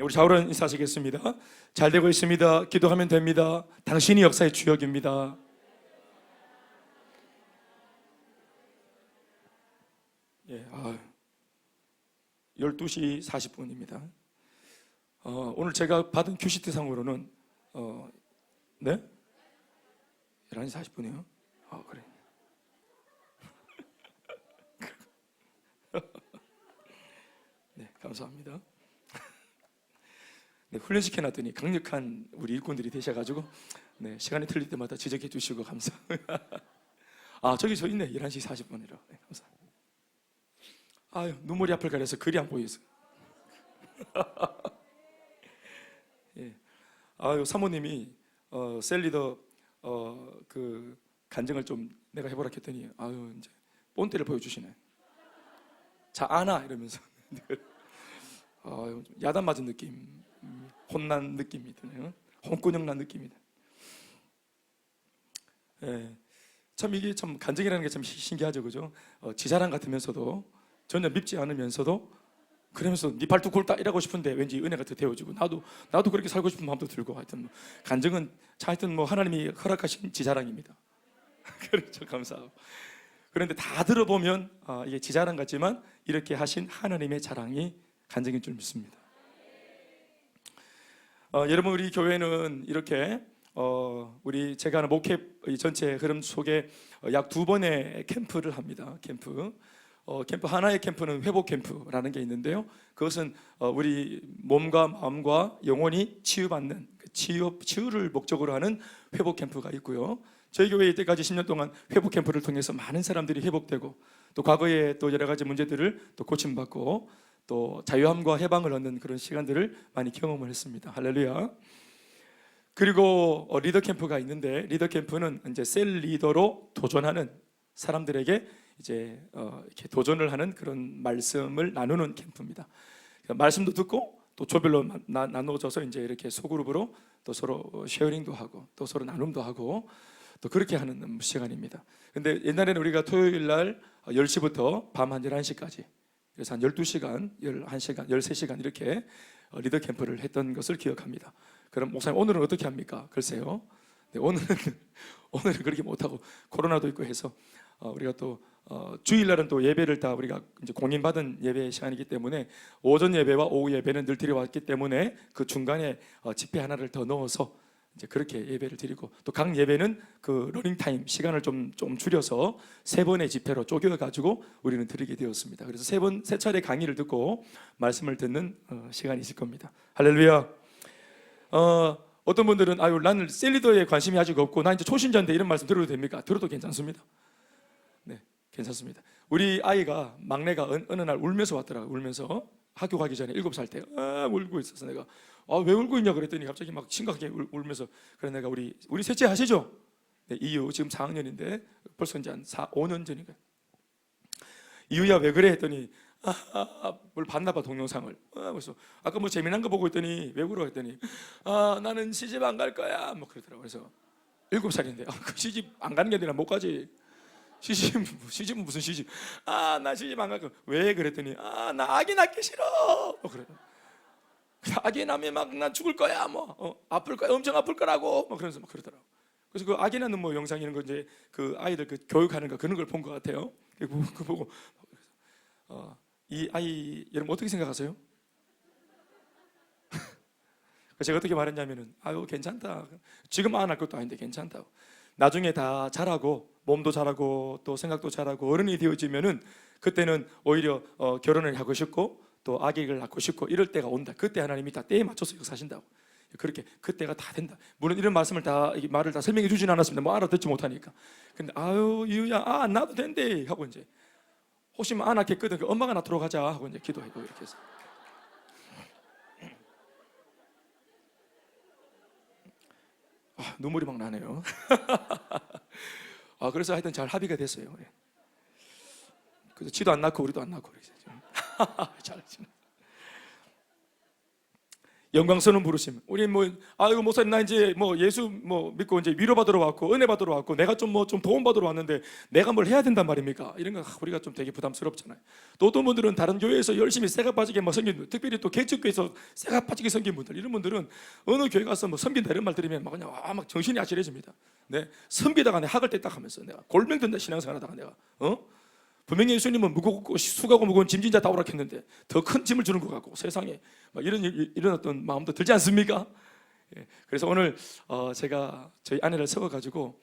우리 좌우로 인사하시겠습니다. 잘 되고 있습니다. 기도하면 됩니다. 당신이 역사의 주역입니다. 예, 12시 40분입니다. 오늘 제가 받은 큐시트상으로는 네? 11시 40분이요? 그래. 네, 감사합니다. 네, 훈련시켜놨더니 강력한 우리 일꾼들이 되셔가지고 네, 시간이 틀릴 때마다 지적해 주시고 감사합니다. 저기 저 있네. 11시 40분이라. 네, 감사합니다. 눈물이 앞을 가려서 글이 안 보여서. 예. 사모님이 셀리더 그 간증을 좀 내가 해보라 했더니 이제 본때를 보여주시네. 자, 아나 이러면서 야단 맞은 느낌, 혼난 느낌이 드네요. 홍군형 난 느낌이다. 예. 참 이게 참 간증이라는 게 참 신기하죠, 그죠? 지자랑 같으면서도 전혀 밉지 않으면서도 그러면서 네 발톱 굵다 이러고 싶은데 왠지 은혜가 더 되어지고 나도 그렇게 살고 싶은 마음도 들고 하여튼 간증은 하여튼 하나님이 허락하신 지자랑입니다. 그렇죠, 감사하고. 그런데 다 들어보면 이게 지자랑 같지만 이렇게 하신 하나님의 자랑이 간증인 줄 믿습니다. 여러분, 우리 교회는 이렇게 제가 하는 목회 전체 흐름 속에 약 2번의 캠프를 합니다. 캠프 하나의 캠프는 회복 캠프라는 게 있는데요. 그것은 우리 몸과 마음과 영혼이 치유받는 치유를 목적으로 하는 회복 캠프가 있고요. 저희 교회 이때까지 10년 동안 회복 캠프를 통해서 많은 사람들이 회복되고 또 과거에 또 여러 가지 문제들을 또 고침받고 또 자유함과 해방을 얻는 그런 시간들을 많이 경험을 했습니다. 할렐루야. 그리고 리더 캠프가 있는데 리더 캠프는 이제 셀 리더로 도전하는 사람들에게 이제 이렇게 도전을 하는 그런 말씀을 나누는 캠프입니다. 말씀도 듣고 또 조별로 나눠져서 이제 이렇게 소그룹으로 또 서로 쉐어링도 하고 또 서로 나눔도 하고 또 그렇게 하는 시간입니다. 근데 옛날에는 우리가 토요일 날 10시부터 밤 한 11시까지 그래서 한 12시간, 11시간, 13시간 이렇게 리더 캠프를 했던 것을 기억합니다. 그럼 목사님 오늘은 어떻게 합니까? 글쎄요. 네, 오늘은 그렇게 못하고 코로나도 있고 해서 우리가 또 주일날은 또 예배를 다 우리가 이제 공인받은 예배 시간이기 때문에 오전 예배와 오후 예배는 늘 드려왔기 때문에 그 중간에 집회 하나를 더 넣어서 이제 그렇게 예배를 드리고 또 각 예배는 그 러닝 타임 시간을 좀 줄여서 3번의 집회로 쪼개 가지고 우리는 드리게 되었습니다. 그래서 세 차례 강의를 듣고 말씀을 듣는 시간이 있을 겁니다. 할렐루야. 어떤 분들은 나는 셀리더에 관심이 아직 없고 나 이제 초신자인데 이런 말씀 들어도 됩니까? 들어도 괜찮습니다. 네, 괜찮습니다. 우리 아이가 막내가 어느 날 울면서 왔더라고요. 울면서 학교 가기 전에 7살 때 울고 있어서 내가 왜 울고 있냐 그랬더니 갑자기 막 심각하게 울면서 그래 내가 우리 셋째 하시죠? 네, 이유 지금 4학년인데 벌써 이제 한 5년 전인가. 이유야 왜 그래 했더니 뭘 봤나 봐 동영상을. 그래서 아까 뭐 재미난 거 보고 있더니 왜 울어 했더니 나는 시집 안 갈 거야 뭐 그러더라고. 그래서 7살인데 그 시집 안 가는 게 아니라 못 가지. 시집은 무슨 시집? 나 시집 안 갈 거야. 왜 그랬더니 나 아기 낳기 싫어. 그래. 아기 낳으면 막 나 죽을 거야. 아플 거야. 엄청 아플 거라고. 그러면서 막 그러더라고. 그래서 그 아기 낳는 영상 이런 거 이제 그 아이들 그 교육하는 거 그런 걸 본 것 같아요. 그 보고 이 아이 여러분 어떻게 생각하세요? 제가 어떻게 말했냐면은 괜찮다. 지금 안 할 것도 아닌데 괜찮다고. 나중에 다 자라고 몸도 자라고 또 생각도 자라고 어른이 되어지면은 그때는 오히려 결혼을 하고 싶고 또 아기를 낳고 싶고 이럴 때가 온다. 그때 하나님이 다 때에 맞춰서 역사하신다고. 그렇게 그때가 다 된다. 물론 이런 말을 다 설명해 주진 않았습니다. 뭐 알아듣지 못하니까. 근데 이유야 나도 된대 하고 이제 혹시 안 낳겠거든. 그 엄마가 낳도록 하자 하고 이제 기도하고 이렇게 해서. 눈물이 막 나네요. 그래서 하여튼 잘 합의가 됐어요. 그래서 지도 안 낳고 우리도 안 낳고 잘하시네. 영광스러운 부르심. 우리 뭐 아이고 목사님 나 이제 뭐 예수 뭐 믿고 이제 위로받으러 왔고 은혜 받으러 왔고 내가 좀 뭐 좀 도움 받으러 왔는데 내가 뭘 해야 된단 말입니까? 이런 거 우리가 좀 되게 부담스럽잖아요. 또 어떤 분들은 다른 교회에서 열심히 새가 빠지게 뭐 섬긴 분들, 특별히 또 개척교회에서 새가 빠지게 섬긴 분들, 이런 분들은 어느 교회 가서 뭐 섬긴다 이런 말 들으면 막 그냥 막 정신이 아찔해집니다. 네, 섬기다가 내 학을 뗐다 하면서 내가 골병 든다 신앙생활하다가 내가 분명히 예수님은 무겁고 수고하고 무거운 짐진자 다 오락했는데 더 큰 짐을 주는 것 같고 세상에 막 이런 어떤 마음도 들지 않습니까? 예, 그래서 오늘 제가 저희 아내를 세워가지고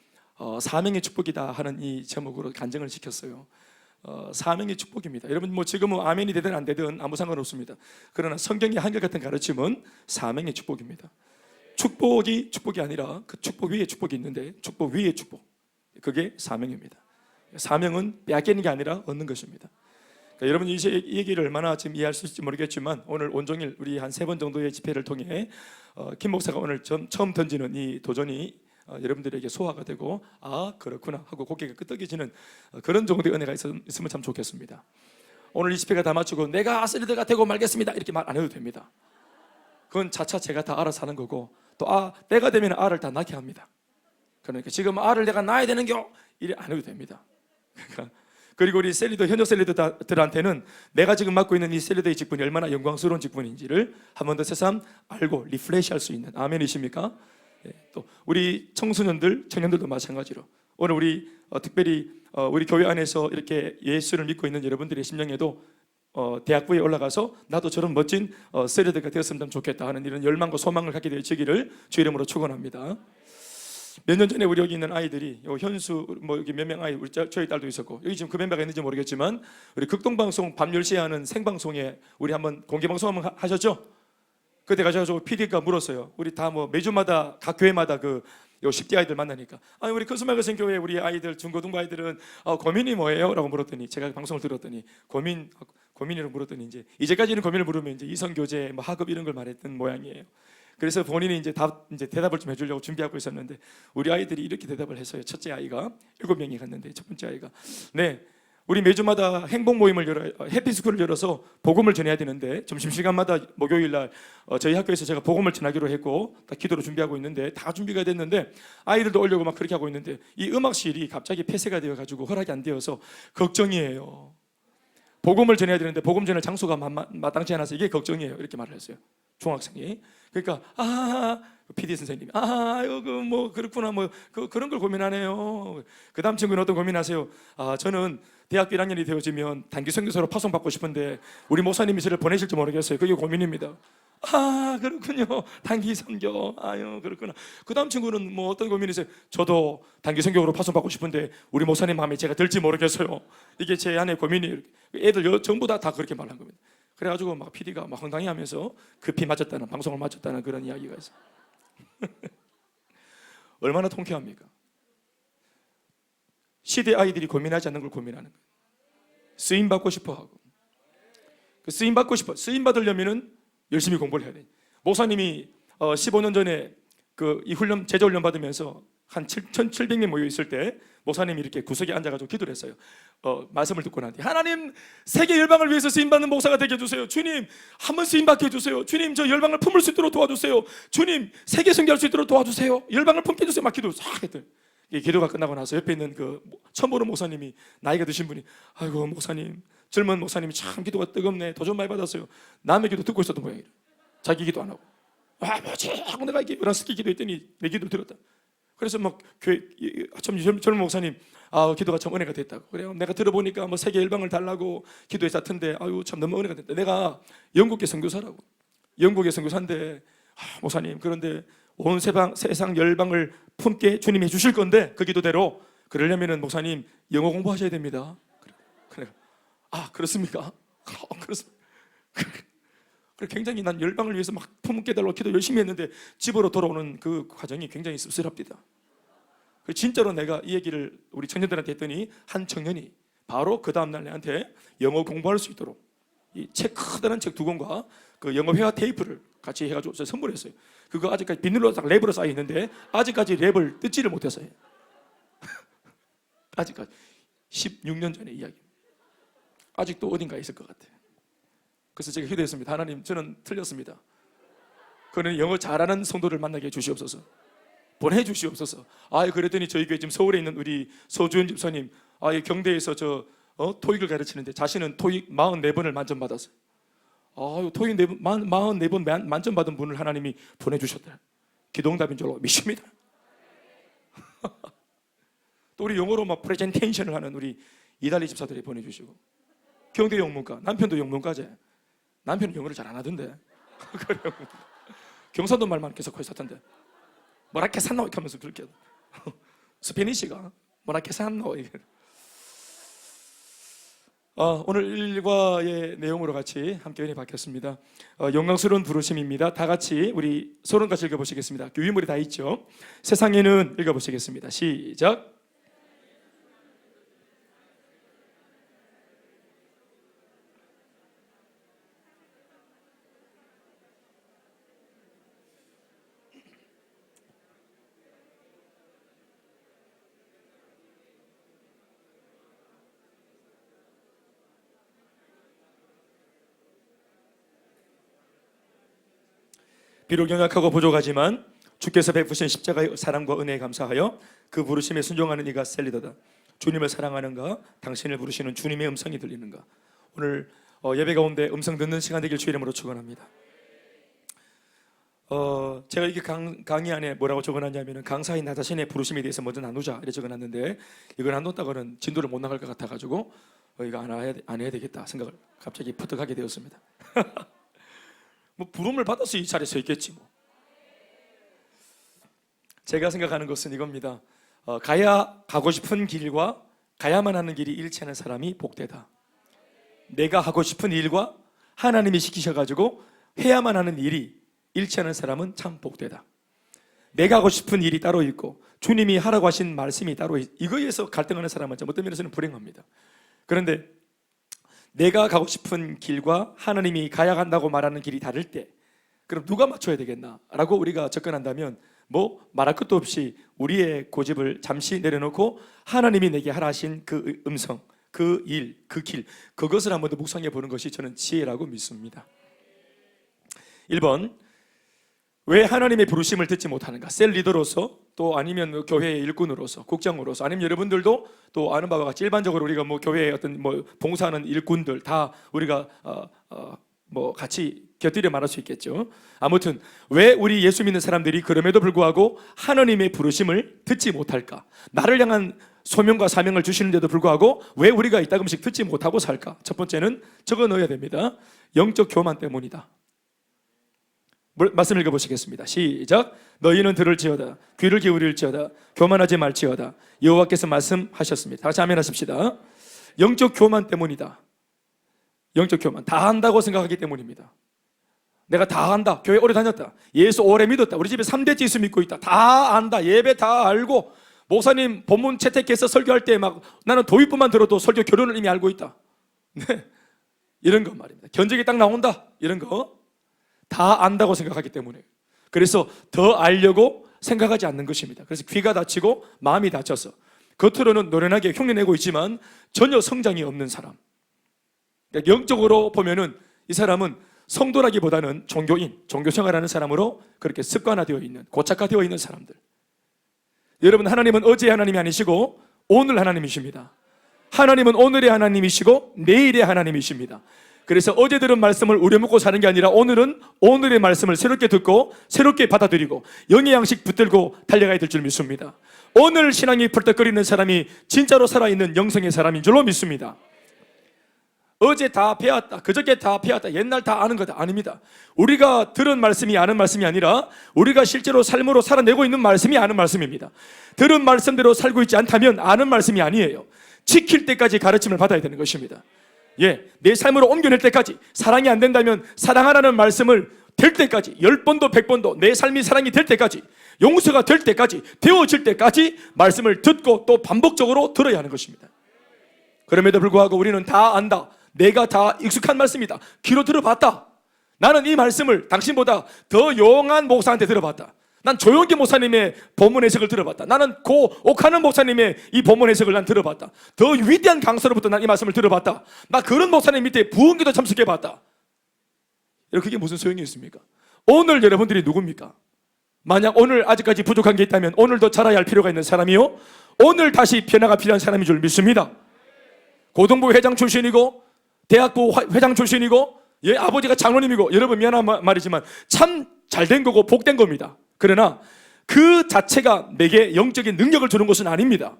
사명의 축복이다 하는 이 제목으로 간증을 시켰어요. 사명의 축복입니다. 여러분 뭐 지금은 아멘이 되든 안 되든 아무 상관없습니다. 그러나 성경의 한결같은 가르침은 사명의 축복입니다. 축복이 축복이 아니라 그 축복 위에 축복이 있는데 축복 위에 축복, 그게 사명입니다. 사명은 빼앗기는 게 아니라 얻는 것입니다. 그러니까 여러분이 이 얘기를 얼마나 지금 이해할 수 있을지 모르겠지만 오늘 온종일 우리 한 3번 정도의 집회를 통해 김 목사가 오늘 처음 던지는 이 도전이 여러분들에게 소화가 되고 아 그렇구나 하고 고개가 끄덕여지는 그런 정도의 은혜가 있으면 참 좋겠습니다. 오늘 이 집회가 다 마치고 내가 아스리드가 되고 말겠습니다 이렇게 말 안 해도 됩니다. 그건 차차 제가 다 알아서 하는 거고 또 때가 되면 알을 다 낳게 합니다. 그러니까 지금 알을 내가 낳아야 되는겨 이래 안 해도 됩니다. 그리고 우리 셀리더 현역 셀리더들한테는 내가 지금 맡고 있는 이 셀리더의 직분이 얼마나 영광스러운 직분인지를 한 번 더 새삼 알고 리프레시할 수 있는 아멘이십니까? 또 우리 청소년들, 청년들도 마찬가지로 오늘 우리 특별히 우리 교회 안에서 이렇게 예수를 믿고 있는 여러분들의 심령에도 대학부에 올라가서 나도 저런 멋진 셀리더가 되었으면 좋겠다 하는 이런 열망과 소망을 갖게 되어지기를 주 이름으로 축원합니다. 몇 년 전에 우리 여기 있는 아이들이 현수 뭐 여기 몇 명 아이 우리 저희 딸도 있었고 여기 지금 그 멤버가 있는지 모르겠지만 우리 극동방송 밤 10시에 하는 생방송에 우리 한번 공개방송 한번 하셨죠? 그때 가셔서 PD가 물었어요. 우리 다 뭐 매주마다 각 교회마다 그 10대 아이들 만나니까 아니 우리 큰수말거생 교회 우리 아이들 중고등부 아이들은 고민이 뭐예요? 라고 물었더니 제가 방송을 들었더니 고민이라고 물었더니 이제까지는 고민을 물으면 이제 이성교제 뭐 학업 이런 걸 말했던 모양이에요. 그래서 본인이 이제 대답을 좀 해주려고 준비하고 있었는데 우리 아이들이 이렇게 대답을 했어요. 첫째 아이가 7명이 갔는데 첫 번째 아이가 네 우리 매주마다 행복 모임을 해피스쿨을 열어서 복음을 전해야 되는데 점심시간마다 목요일날 저희 학교에서 제가 복음을 전하기로 했고 다 기도로 준비하고 있는데 다 준비가 됐는데 아이들도 오려고 막 그렇게 하고 있는데 이 음악실이 갑자기 폐쇄가 되어가지고 허락이 안 되어서 걱정이에요. 복음을 전해야 되는데 복음 전할 장소가 마땅치 않아서 이게 걱정이에요. 이렇게 말을 했어요. 중학생이. 그러니까 PD 선생님이 이거 뭐 그렇구나 뭐 그런 걸 고민하네요. 그다음 친구는 어떤 고민하세요? 저는 대학교 1학년이 되어지면 단기 선교사로 파송받고 싶은데 우리 목사님이 저를 보내실지 모르겠어요. 그게 고민입니다. 그렇군요. 단기 선교. 그렇구나. 그다음 친구는 뭐 어떤 고민이세요? 저도 단기 선교로 파송받고 싶은데 우리 목사님 마음에 제가 들지 모르겠어요. 이게 제 안의 고민이에요. 애들 전부 다 그렇게 말한 겁니다. 그래가지고 막 PD가 막 황당해하면서 급히 맞췄다는 방송을 맞췄다는 그런 이야기가 있어요. 얼마나 통쾌합니까? 시대 아이들이 고민하지 않는 걸 고민하는 거예요. 쓰임 받고 싶어하고 쓰임 받고 싶어 쓰임 받으려면은 열심히 공부를 해야 돼. 목사님이 15년 전에 이 훈련 제자 훈련 받으면서 한 7,700명 모여 있을 때 목사님이 이렇게 구석에 앉아가지고 기도를 했어요. 말씀을 듣고 난 뒤 하나님 세계 열방을 위해서 쓰임받는 목사가 되게 해주세요. 주님 한번 쓰임받게 해주세요. 주님 저 열방을 품을 수 있도록 도와주세요. 주님 세계 선교할 수 있도록 도와주세요. 열방을 품게 해주세요. 막 기도를 싹 했더니 이 기도가 끝나고 나서 옆에 있는 그 처음 보는 목사님이 나이가 드신 분이 아이고 목사님 젊은 목사님이 참 기도가 뜨겁네. 도전 많이 받았어요. 남의 기도 듣고 있었던 모양이래. 자기 기도 안 하고 뭐지 하고 내가 이렇게 열한스키 기도했더니 내 기도를 들었다. 그래서 막 교회 참 젊은 목사님 기도가 참 은혜가 됐다고. 그래요. 내가 들어보니까 뭐 세계 열방을 달라고 기도했었던데 참 너무 은혜가 됐다. 내가 영국의 선교사라고. 영국의 선교사인데 목사님 그런데 온 세상 열방을 품게 주님이 해주실 건데 그 기도대로 그러려면은 목사님 영어 공부하셔야 됩니다. 그래. 그렇습니까? 그렇습니다. 그래 굉장히 난 열방을 위해서 막 품게 달라고 기도 열심히 했는데 집으로 돌아오는 그 과정이 굉장히 씁쓸합니다. 진짜로 내가 이 얘기를 우리 청년들한테 했더니 한 청년이 바로 그 다음날 내한테 영어 공부할 수 있도록 이 책 크다란 책 2권과 그 영어 회화 테이프를 같이 해가지고 저 선물했어요. 그거 아직까지 비닐로 딱 랩으로 쌓여 있는데 아직까지 랩을 뜯지를 못했어요. 아직까지 16년 전의 이야기. 아직도 어딘가에 있을 것 같아요. 그래서 제가 기도했습니다. 하나님 저는 틀렸습니다. 그는 영어 잘하는 성도를 만나게 해주시옵소서. 보내주시옵소서. 그랬더니 저희 교회 지금 서울에 있는 우리 서주현 집사님, 경대에서 토익을 가르치는데 자신은 토익 44번을 만점받았어요. 토익 44번 만점받은 분을 하나님이 보내주셨다. 기도응답인 줄로 믿습니다. 또 우리 영어로 막 프레젠테이션을 하는 우리 이달리 집사들이 보내주시고, 경대 영문과, 남편도 영문과제. 남편은 영어를 잘 안 하던데. 그래요. 경상도 말만 계속 하고 있었던데. 뭐라케 산노 이렇게 하면서 그렇게 스페니시가 뭐라케 산노. 오늘 일과의 내용으로 같이 함께 은혜 받겠습니다. 영광스러운 부르심입니다. 다 같이 우리 서론 같이 읽어보시겠습니다. 유인물이 다 있죠. 세상에는 읽어보시겠습니다. 시작. 비록 연약하고 부족하지만 주께서 베푸신 십자가의 사랑과 은혜에 감사하여 그 부르심에 순종하는 이가 셀리더다. 주님을 사랑하는가? 당신을 부르시는 주님의 음성이 들리는가? 오늘 예배 가운데 음성 듣는 시간 되길 주의 이름으로 축원합니다. 제가 이게 강의 안에 뭐라고 적어놨냐면 강사인 나 자신의 부르심에 대해서 먼저 나누자 이렇게 적어놨는데, 이걸 안 놓다가는 진도를 못 나갈 것 같아가지고 이거 안 해야 되겠다 생각을 갑자기 퍼뜩하게 되었습니다. 부름을 받아서 이 자리에 서 있겠지 뭐. 제가 생각하는 것은 이겁니다. 가고 싶은 길과 가야만 하는 길이 일치하는 사람이 복되다. 내가 하고 싶은 일과 하나님이 시키셔가지고 해야만 하는 일이 일치하는 사람은 참 복되다. 내가 하고 싶은 일이 따로 있고 주님이 하라고 하신 말씀이 따로 이거에서 갈등하는 사람은 어떤 면에서는 불행합니다. 그런데 내가 가고 싶은 길과 하나님이 가야 한다고 말하는 길이 다를 때, 그럼 누가 맞춰야 되겠나? 라고 우리가 접근한다면 말할 것도 없이 우리의 고집을 잠시 내려놓고 하나님이 내게 하라 하신 그 음성, 그 일, 그 길, 그것을 한번 더 묵상해 보는 것이 저는 지혜라고 믿습니다. 1번, 왜 하나님의 부르심을 듣지 못하는가? 셀 리더로서, 또 아니면 교회의 일꾼으로서, 국장으로서, 아니면 여러분들도 또 아는 바와 같이 일반적으로 우리가 교회의 어떤 봉사하는 일꾼들 다 우리가 같이 곁들여 말할 수 있겠죠. 아무튼 왜 우리 예수 믿는 사람들이 그럼에도 불구하고 하나님의 부르심을 듣지 못할까? 나를 향한 소명과 사명을 주시는데도 불구하고 왜 우리가 이따금씩 듣지 못하고 살까? 첫 번째는 적어 넣어야 됩니다. 영적 교만 때문이다. 말씀 읽어보시겠습니다. 시작. 너희는 들을지어다 귀를 기울일지어다 교만하지 말지어다 여호와께서 말씀하셨습니다. 다시 아멘 하십시다. 영적 교만 때문이다. 영적 교만, 다 안다고 생각하기 때문입니다. 내가 다 안다, 교회 오래 다녔다, 예수 오래 믿었다, 우리 집에 3대째 예수 믿고 있다, 다 안다, 예배 다 알고, 목사님 본문 채택해서 설교할 때 나는 도입부만 들어도 설교 결론을 이미 알고 있다. 네, 이런 거 말입니다. 견적이 딱 나온다, 이런 거 다 안다고 생각하기 때문에, 그래서 더 알려고 생각하지 않는 것입니다. 그래서 귀가 다치고 마음이 다쳐서 겉으로는 노련하게 흉내내고 있지만 전혀 성장이 없는 사람, 그러니까 영적으로 보면은 이 사람은 성도라기보다는 종교인, 종교생활하는 사람으로 그렇게 습관화되어 있는, 고착화되어 있는 사람들. 여러분, 하나님은 어제의 하나님이 아니시고 오늘 하나님이십니다. 하나님은 오늘의 하나님이시고 내일의 하나님이십니다. 그래서 어제 들은 말씀을 우려먹고 사는 게 아니라 오늘은 오늘의 말씀을 새롭게 듣고 새롭게 받아들이고 영의 양식 붙들고 달려가야 될 줄 믿습니다. 오늘 신앙이 펄떡거리는 사람이 진짜로 살아있는 영성의 사람인 줄로 믿습니다. 어제 다 배웠다, 그저께 다 배웠다, 옛날 다 아는 거다, 아닙니다. 우리가 들은 말씀이 아는 말씀이 아니라 우리가 실제로 삶으로 살아내고 있는 말씀이 아는 말씀입니다. 들은 말씀대로 살고 있지 않다면 아는 말씀이 아니에요. 지킬 때까지 가르침을 받아야 되는 것입니다. 내 삶으로 옮겨낼 때까지, 사랑이 안 된다면 사랑하라는 말씀을 될 때까지, 10번도 100번도 내 삶이 사랑이 될 때까지, 용서가 될 때까지, 되어질 때까지 말씀을 듣고 또 반복적으로 들어야 하는 것입니다. 그럼에도 불구하고 우리는 다 안다, 내가 다 익숙한 말씀이다, 귀로 들어봤다, 나는 이 말씀을 당신보다 더 용한 목사한테 들어봤다, 난 조용기 목사님의 본문 해석을 들어봤다, 나는 고 옥하는 목사님의 이 본문 해석을 난 들어봤다, 더 위대한 강사로부터 난 이 말씀을 들어봤다, 나 그런 목사님 밑에 부흥기도 참석해봤다. 그게 무슨 소용이 있습니까? 오늘 여러분들이 누굽니까? 만약 오늘 아직까지 부족한 게 있다면 오늘도 자라야 할 필요가 있는 사람이요, 오늘 다시 변화가 필요한 사람인 줄 믿습니다. 고등부 회장 출신이고 대학부 회장 출신이고 아버지가 장로님이고, 여러분 미안한 말이지만 참 잘된 거고 복된 겁니다. 그러나 그 자체가 내게 영적인 능력을 주는 것은 아닙니다.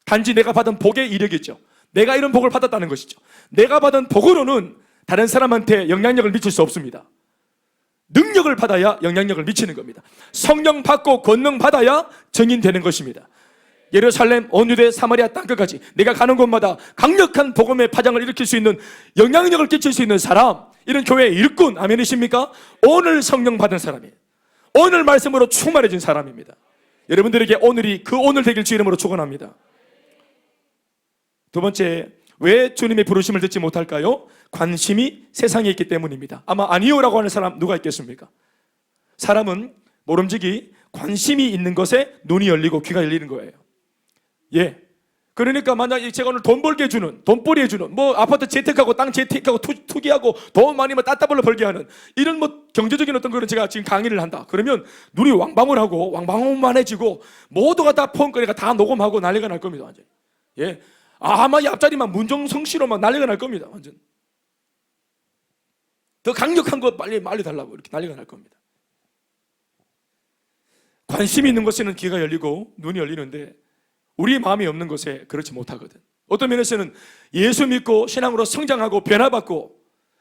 단지 내가 받은 복의 이력이죠. 내가 이런 복을 받았다는 것이죠. 내가 받은 복으로는 다른 사람한테 영향력을 미칠 수 없습니다. 능력을 받아야 영향력을 미치는 겁니다. 성령 받고 권능 받아야 증인되는 것입니다. 예루살렘, 온 유대, 사마리아 땅끝까지 내가 가는 곳마다 강력한 복음의 파장을 일으킬 수 있는, 영향력을 끼칠 수 있는 사람, 이런 교회의 일꾼, 아멘이십니까? 오늘 성령 받은 사람이에요. 오늘 말씀으로 충만해진 사람입니다. 여러분들에게 오늘이 그 오늘 되길 주 이름으로 축원합니다. 두 번째, 왜 주님의 부르심을 듣지 못할까요? 관심이 세상에 있기 때문입니다. 아마 아니요라고 하는 사람 누가 있겠습니까? 사람은 모름지기 관심이 있는 것에 눈이 열리고 귀가 열리는 거예요. 예. 그러니까 만약 제가 오늘 돈 벌게 해주는, 돈벌이 해주는, 뭐 아파트 재테크하고 땅 재테크하고 투기하고 돈 많이 따따블로 벌게 하는 이런 뭐 경제적인 어떤 거는 제가 지금 강의를 한다. 그러면 눈이 왕방울하고 왕방울만해지고 모두가 다 폰거리가 다 녹음하고 난리가 날 겁니다. 완전. 예. 아마 앞자리만 문정성시로 막 난리가 날 겁니다. 완전. 더 강력한 거 빨리 달라고 이렇게 난리가 날 겁니다. 관심이 있는 것에는 귀가 열리고 눈이 열리는데 우리 마음이 없는 것에 그렇지 못하거든. 어떤 면에서는 예수 믿고 신앙으로 성장하고 변화받고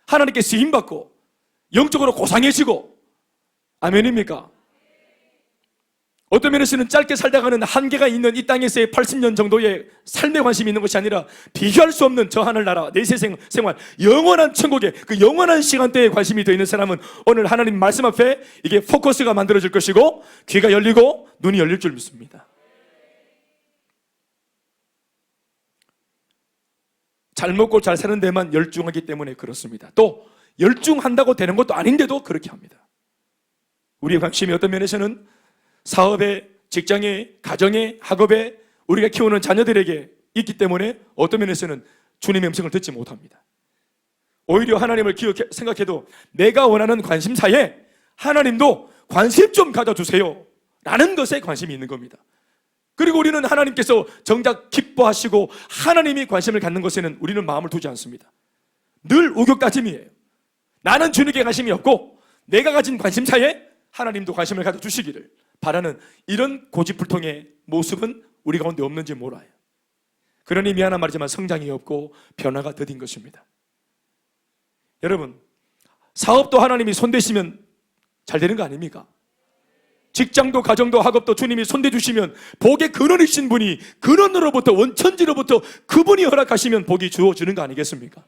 하나님께 쓰임받고 영적으로 고상해지고, 아멘입니까? 어떤 면에서는 짧게 살다가는 한계가 있는 이 땅에서의 80년 정도의 삶에 관심이 있는 것이 아니라 비교할 수 없는 저 하늘나라 내세 생활, 영원한 천국의 그 영원한 시간대에 관심이 더 있는 사람은 오늘 하나님 말씀 앞에 이게 포커스가 만들어질 것이고 귀가 열리고 눈이 열릴 줄 믿습니다. 잘 먹고 잘 사는 데만 열중하기 때문에 그렇습니다. 또 열중한다고 되는 것도 아닌데도 그렇게 합니다. 우리의 관심이 어떤 면에서는 사업에, 직장에, 가정에, 학업에, 우리가 키우는 자녀들에게 있기 때문에 어떤 면에서는 주님의 음성을 듣지 못합니다. 오히려 하나님을 생각해도 내가 원하는 관심사에 하나님도 관심 좀 가져주세요 라는 것에 관심이 있는 겁니다. 그리고 우리는 하나님께서 정작 기뻐하시고 하나님이 관심을 갖는 것에는 우리는 마음을 두지 않습니다. 늘 우격다짐이에요. 나는 주님께 관심이 없고 내가 가진 관심사에 하나님도 관심을 가져주시기를 바라는 이런 고집불통의 모습은 우리 가운데 없는지 몰라요. 그러니 미안한 말이지만 성장이 없고 변화가 더딘 것입니다. 여러분, 사업도 하나님이 손대시면 잘 되는 거 아닙니까? 직장도 가정도 학업도 주님이 손대주시면 복의 근원이신 분이 근원으로부터 원천지로부터 그분이 허락하시면 복이 주어지는 거 아니겠습니까?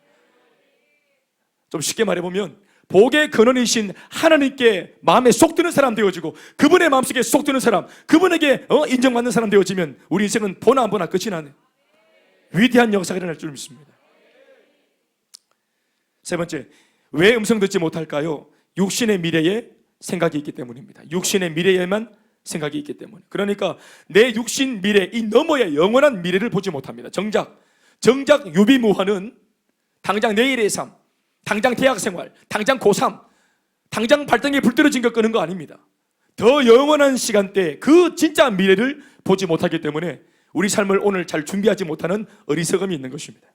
좀 쉽게 말해보면 복의 근원이신 하나님께 마음에 쏙 드는 사람 되어지고 그분의 마음속에 쏙 드는 사람, 그분에게 인정받는 사람 되어지면 우리 인생은 보나 안 보나 끝이 나네. 위대한 역사가 일어날 줄 믿습니다. 세 번째, 왜 음성 듣지 못할까요? 육신의 미래에 생각이 있기 때문입니다. 육신의 미래에만 생각이 있기 때문에. 그러니까 내 육신 미래, 이 너머의 영원한 미래를 보지 못합니다. 정작 유비무환은 당장 내일의 삶, 당장 대학생활, 당장 고3, 당장 발등에 불 떨어진 거 끄는 거 아닙니다. 더 영원한 시간대 그 진짜 미래를 보지 못하기 때문에 우리 삶을 오늘 잘 준비하지 못하는 어리석음이 있는 것입니다.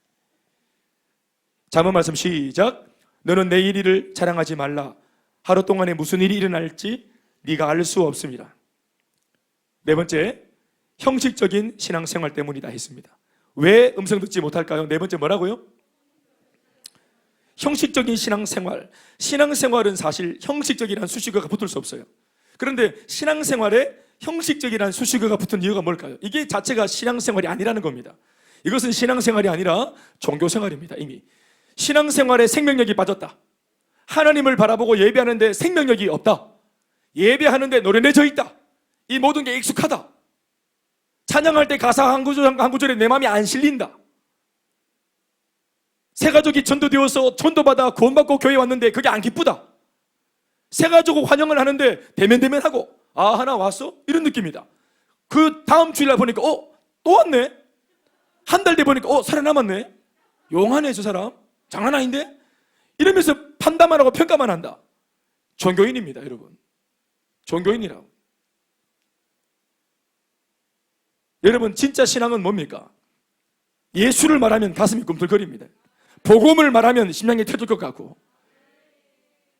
잠언 말씀 시작. 너는 내일 일을 자랑하지 말라. 하루 동안에 무슨 일이 일어날지 네가 알 수 없습니다. 네 번째, 형식적인 신앙생활 때문이다 했습니다. 왜 음성 듣지 못할까요? 네 번째 뭐라고요? 형식적인 신앙생활은 사실 형식적이라는 수식어가 붙을 수 없어요. 그런데 신앙생활에 형식적이라는 수식어가 붙은 이유가 뭘까요? 이게 자체가 신앙생활이 아니라는 겁니다. 이것은 신앙생활이 아니라 종교생활입니다. 이미 신앙생활에 생명력이 빠졌다. 하나님을 바라보고 예배하는데 생명력이 없다. 예배하는데 노련해져 있다. 이 모든 게 익숙하다. 찬양할 때 가사 한 구절에 내 마음이 안 실린다. 새 가족이 전도되어서 전도받아 구원받고 교회에 왔는데 그게 안 기쁘다. 새 가족 환영을 하는데 대면하고 하나 왔어? 이런 느낌이다. 그 다음 주일날 보니까 또 왔네. 한 달 뒤 보니까 살아남았네. 용하네 저 사람. 장난 아닌데? 이러면서 판단만 하고 평가만 한다. 종교인입니다, 여러분. 종교인이라고. 여러분, 진짜 신앙은 뭡니까? 예수를 말하면 가슴이 꿈틀거립니다. 복음을 말하면 심장이 터질 것 같고,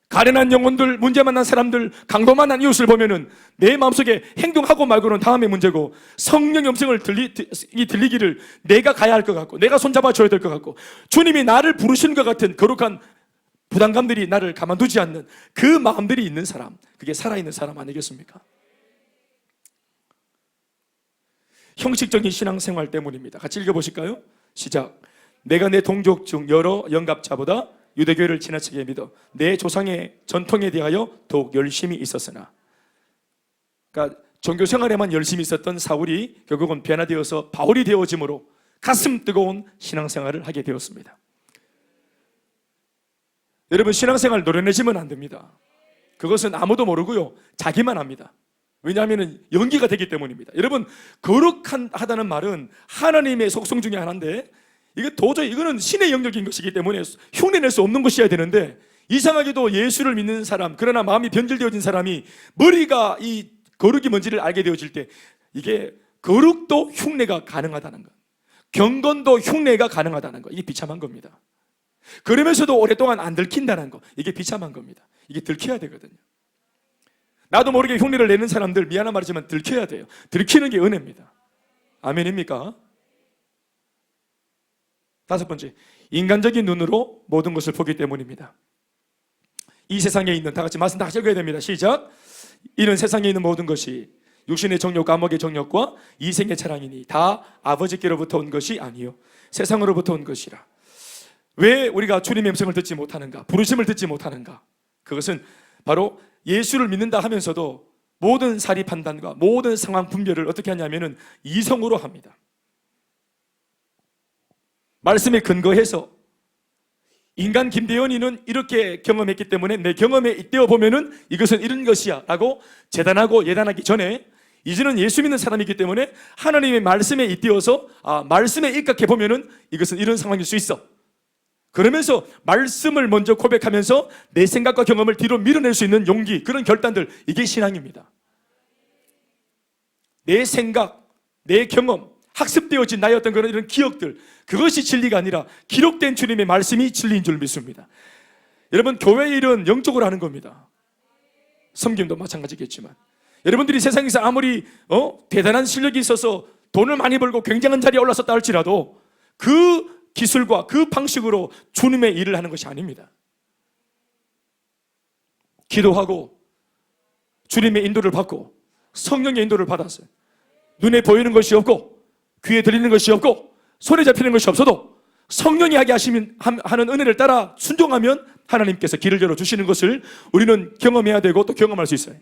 가련한 영혼들, 문제 만난 사람들, 강도 만난 이웃을 보면은 내 마음속에 행동하고 말고는 다음의 문제고, 성령의 음성을 들리기를 내가 가야 할 것 같고, 내가 손잡아줘야 될 것 같고, 주님이 나를 부르시는 것 같은 거룩한 부담감들이 나를 가만두지 않는 그 마음들이 있는 사람, 그게 살아있는 사람 아니겠습니까? 형식적인 신앙생활 때문입니다. 같이 읽어보실까요? 시작. 내가 내 동족 중 여러 영갑자보다 유대교를 지나치게 믿어 내 조상의 전통에 대하여 더욱 열심히 있었으나, 그러니까 종교생활에만 열심히 있었던 사울이 결국은 변화되어서 바울이 되어짐으로 가슴 뜨거운 신앙생활을 하게 되었습니다. 여러분, 신앙생활 노려내시면 안 됩니다. 그것은 아무도 모르고요, 자기만 합니다. 왜냐하면 연기가 되기 때문입니다. 여러분, 거룩하다는 말은 하나님의 속성 중에 하나인데, 이게 도저히 이거는 신의 영역인 것이기 때문에 흉내낼 수 없는 것이어야 되는데, 이상하게도 예수를 믿는 사람, 그러나 마음이 변질되어진 사람이 머리가 이 거룩이 뭔지를 알게 되어질 때, 이게 거룩도 흉내가 가능하다는 것, 경건도 흉내가 가능하다는 것, 이게 비참한 겁니다. 그러면서도 오랫동안 안 들킨다는 것, 이게 비참한 겁니다. 이게 들켜야 되거든요. 나도 모르게 흉내를 내는 사람들, 미안한 말이지만 들켜야 돼요. 들키는 게 은혜입니다. 아멘입니까? 다섯 번째, 인간적인 눈으로 모든 것을 보기 때문입니다. 이 세상에 있는, 다 같이 말씀 다 읽어야 됩니다. 시작. 이는 세상에 있는 모든 것이 육신의 정욕, 감옥의 정욕과 이생의 자랑이니 다 아버지께로부터 온 것이 아니요 세상으로부터 온 것이라. 왜 우리가 주님의 음성을 듣지 못하는가? 부르심을 듣지 못하는가? 그것은 바로 예수를 믿는다 하면서도 모든 사리 판단과 모든 상황 분별을 어떻게 하냐면은 이성으로 합니다. 말씀에 근거해서 인간 김대현이는 이렇게 경험했기 때문에 내 경험에 잇대어 보면은 이것은 이런 것이야 라고 재단하고 예단하기 전에, 이제는 예수 믿는 사람이기 때문에 하나님의 말씀에 잇대어서 말씀에 입각해 보면은 이것은 이런 상황일 수 있어. 그러면서 말씀을 먼저 고백하면서 내 생각과 경험을 뒤로 밀어낼 수 있는 용기, 그런 결단들, 이게 신앙입니다. 내 생각, 내 경험, 학습되어진 나의 어떤 그런 이런 기억들, 그것이 진리가 아니라 기록된 주님의 말씀이 진리인 줄 믿습니다. 여러분, 교회의 일은 영적으로 하는 겁니다. 섬김도 마찬가지겠지만, 여러분들이 세상에서 아무리 대단한 실력이 있어서 돈을 많이 벌고 굉장한 자리에 올라섰다 할지라도 그 기술과 그 방식으로 주님의 일을 하는 것이 아닙니다. 기도하고 주님의 인도를 받고 성령의 인도를 받았어요. 눈에 보이는 것이 없고 귀에 들리는 것이 없고 손에 잡히는 것이 없어도 성령이 하게 하는 은혜를 따라 순종하면 하나님께서 길을 열어주시는 것을 우리는 경험해야 되고 또 경험할 수 있어요.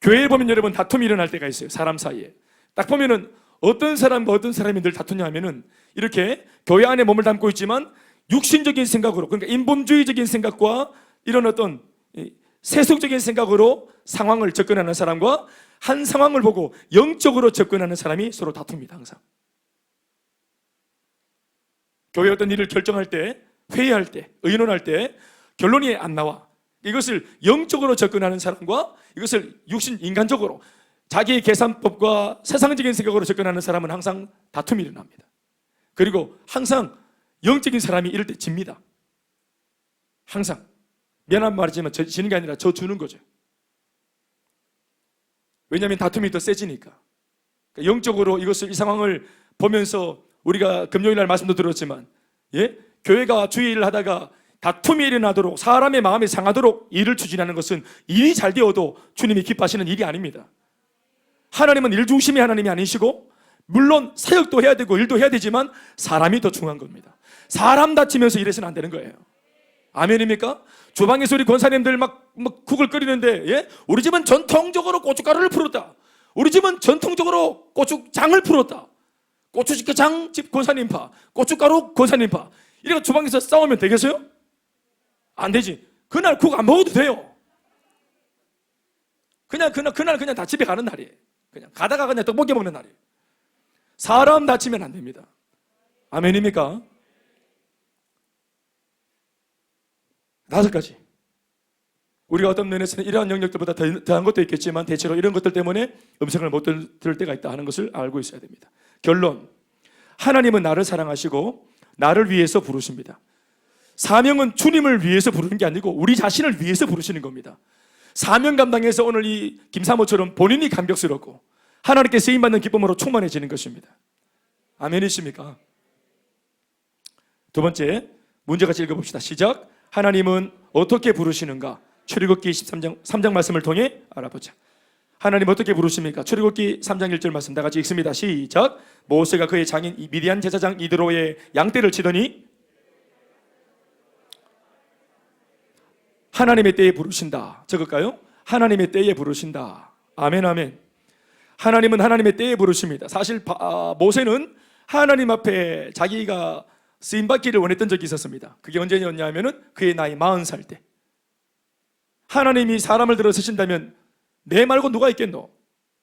교회에 보면 여러분, 다툼이 일어날 때가 있어요. 사람 사이에. 딱 보면은 어떤 사람과 어떤 사람이 늘 다투냐 하면은 이렇게 교회 안에 몸을 담고 있지만 육신적인 생각으로, 그러니까 인본주의적인 생각과 이런 어떤 세속적인 생각으로 상황을 접근하는 사람과 한 상황을 보고 영적으로 접근하는 사람이 서로 다툽니다. 항상 교회 어떤 일을 결정할 때, 회의할 때, 의논할 때 결론이 안 나와. 이것을 영적으로 접근하는 사람과 이것을 인간적으로 자기의 계산법과 세상적인 생각으로 접근하는 사람은 항상 다툼이 일어납니다. 그리고 항상 영적인 사람이 이럴 때 집니다. 항상. 미안한 말이지만 지는 게 아니라 저 주는 거죠. 왜냐하면 다툼이 더 세지니까. 그러니까 영적으로 이 상황을 보면서 우리가 금요일 날 말씀도 들었지만, 교회가 주일을 하다가 다툼이 일어나도록, 사람의 마음이 상하도록 일을 추진하는 것은 일이 잘 되어도 주님이 기뻐하시는 일이 아닙니다. 하나님은 일 중심의 하나님이 아니시고, 물론 사역도 해야 되고 일도 해야 되지만 사람이 더 중요한 겁니다. 사람 다치면서 일해서는 안 되는 거예요. 아멘입니까? 주방에서 우리 권사님들 막 국을 끓이는데, 우리 집은 전통적으로 고춧가루를 풀었다, 우리 집은 전통적으로 고추장을 풀었다, 고추장 집 권사님파, 고춧가루 권사님파, 이래서 주방에서 싸우면 되겠어요? 안 되지. 그날 국 안 먹어도 돼요. 그날 다 집에 가는 날이에요. 그냥 가다가 그냥 떡볶이 먹는 날이에요. 사람 다치면 안 됩니다. 아멘입니까? 5가지. 우리가 어떤 면에서는 이러한 영역들보다 더한 것도 있겠지만 대체로 이런 것들 때문에 음성을 못 들을 때가 있다 하는 것을 알고 있어야 됩니다. 결론, 하나님은 나를 사랑하시고 나를 위해서 부르십니다. 사명은 주님을 위해서 부르는 게 아니고 우리 자신을 위해서 부르시는 겁니다. 사명 감당해서 오늘 이 김사모처럼 본인이 감격스럽고 하나님께 쓰임받는 기쁨으로 충만해지는 것입니다. 아멘이십니까? 두 번째, 문제같이 읽어봅시다. 시작. 하나님은 어떻게 부르시는가? 출애굽기 3장 말씀을 통해 알아보자. 하나님 어떻게 부르십니까? 출애굽기 3장 1절 말씀 다 같이 읽습니다. 시작. 모세가 그의 장인 미디안 제사장 이드로의 양떼를 치더니 하나님의 때에 부르신다. 적을까요? 하나님의 때에 부르신다. 아멘 아멘. 하나님은 하나님의 때에 부르십니다. 사실 모세는 하나님 앞에 자기가 쓰임받기를 원했던 적이 있었습니다. 그게 언제였냐면은 그의 나이 40살 때. 하나님이 사람을 들어 쓰신다면 내 말고 누가 있겠노?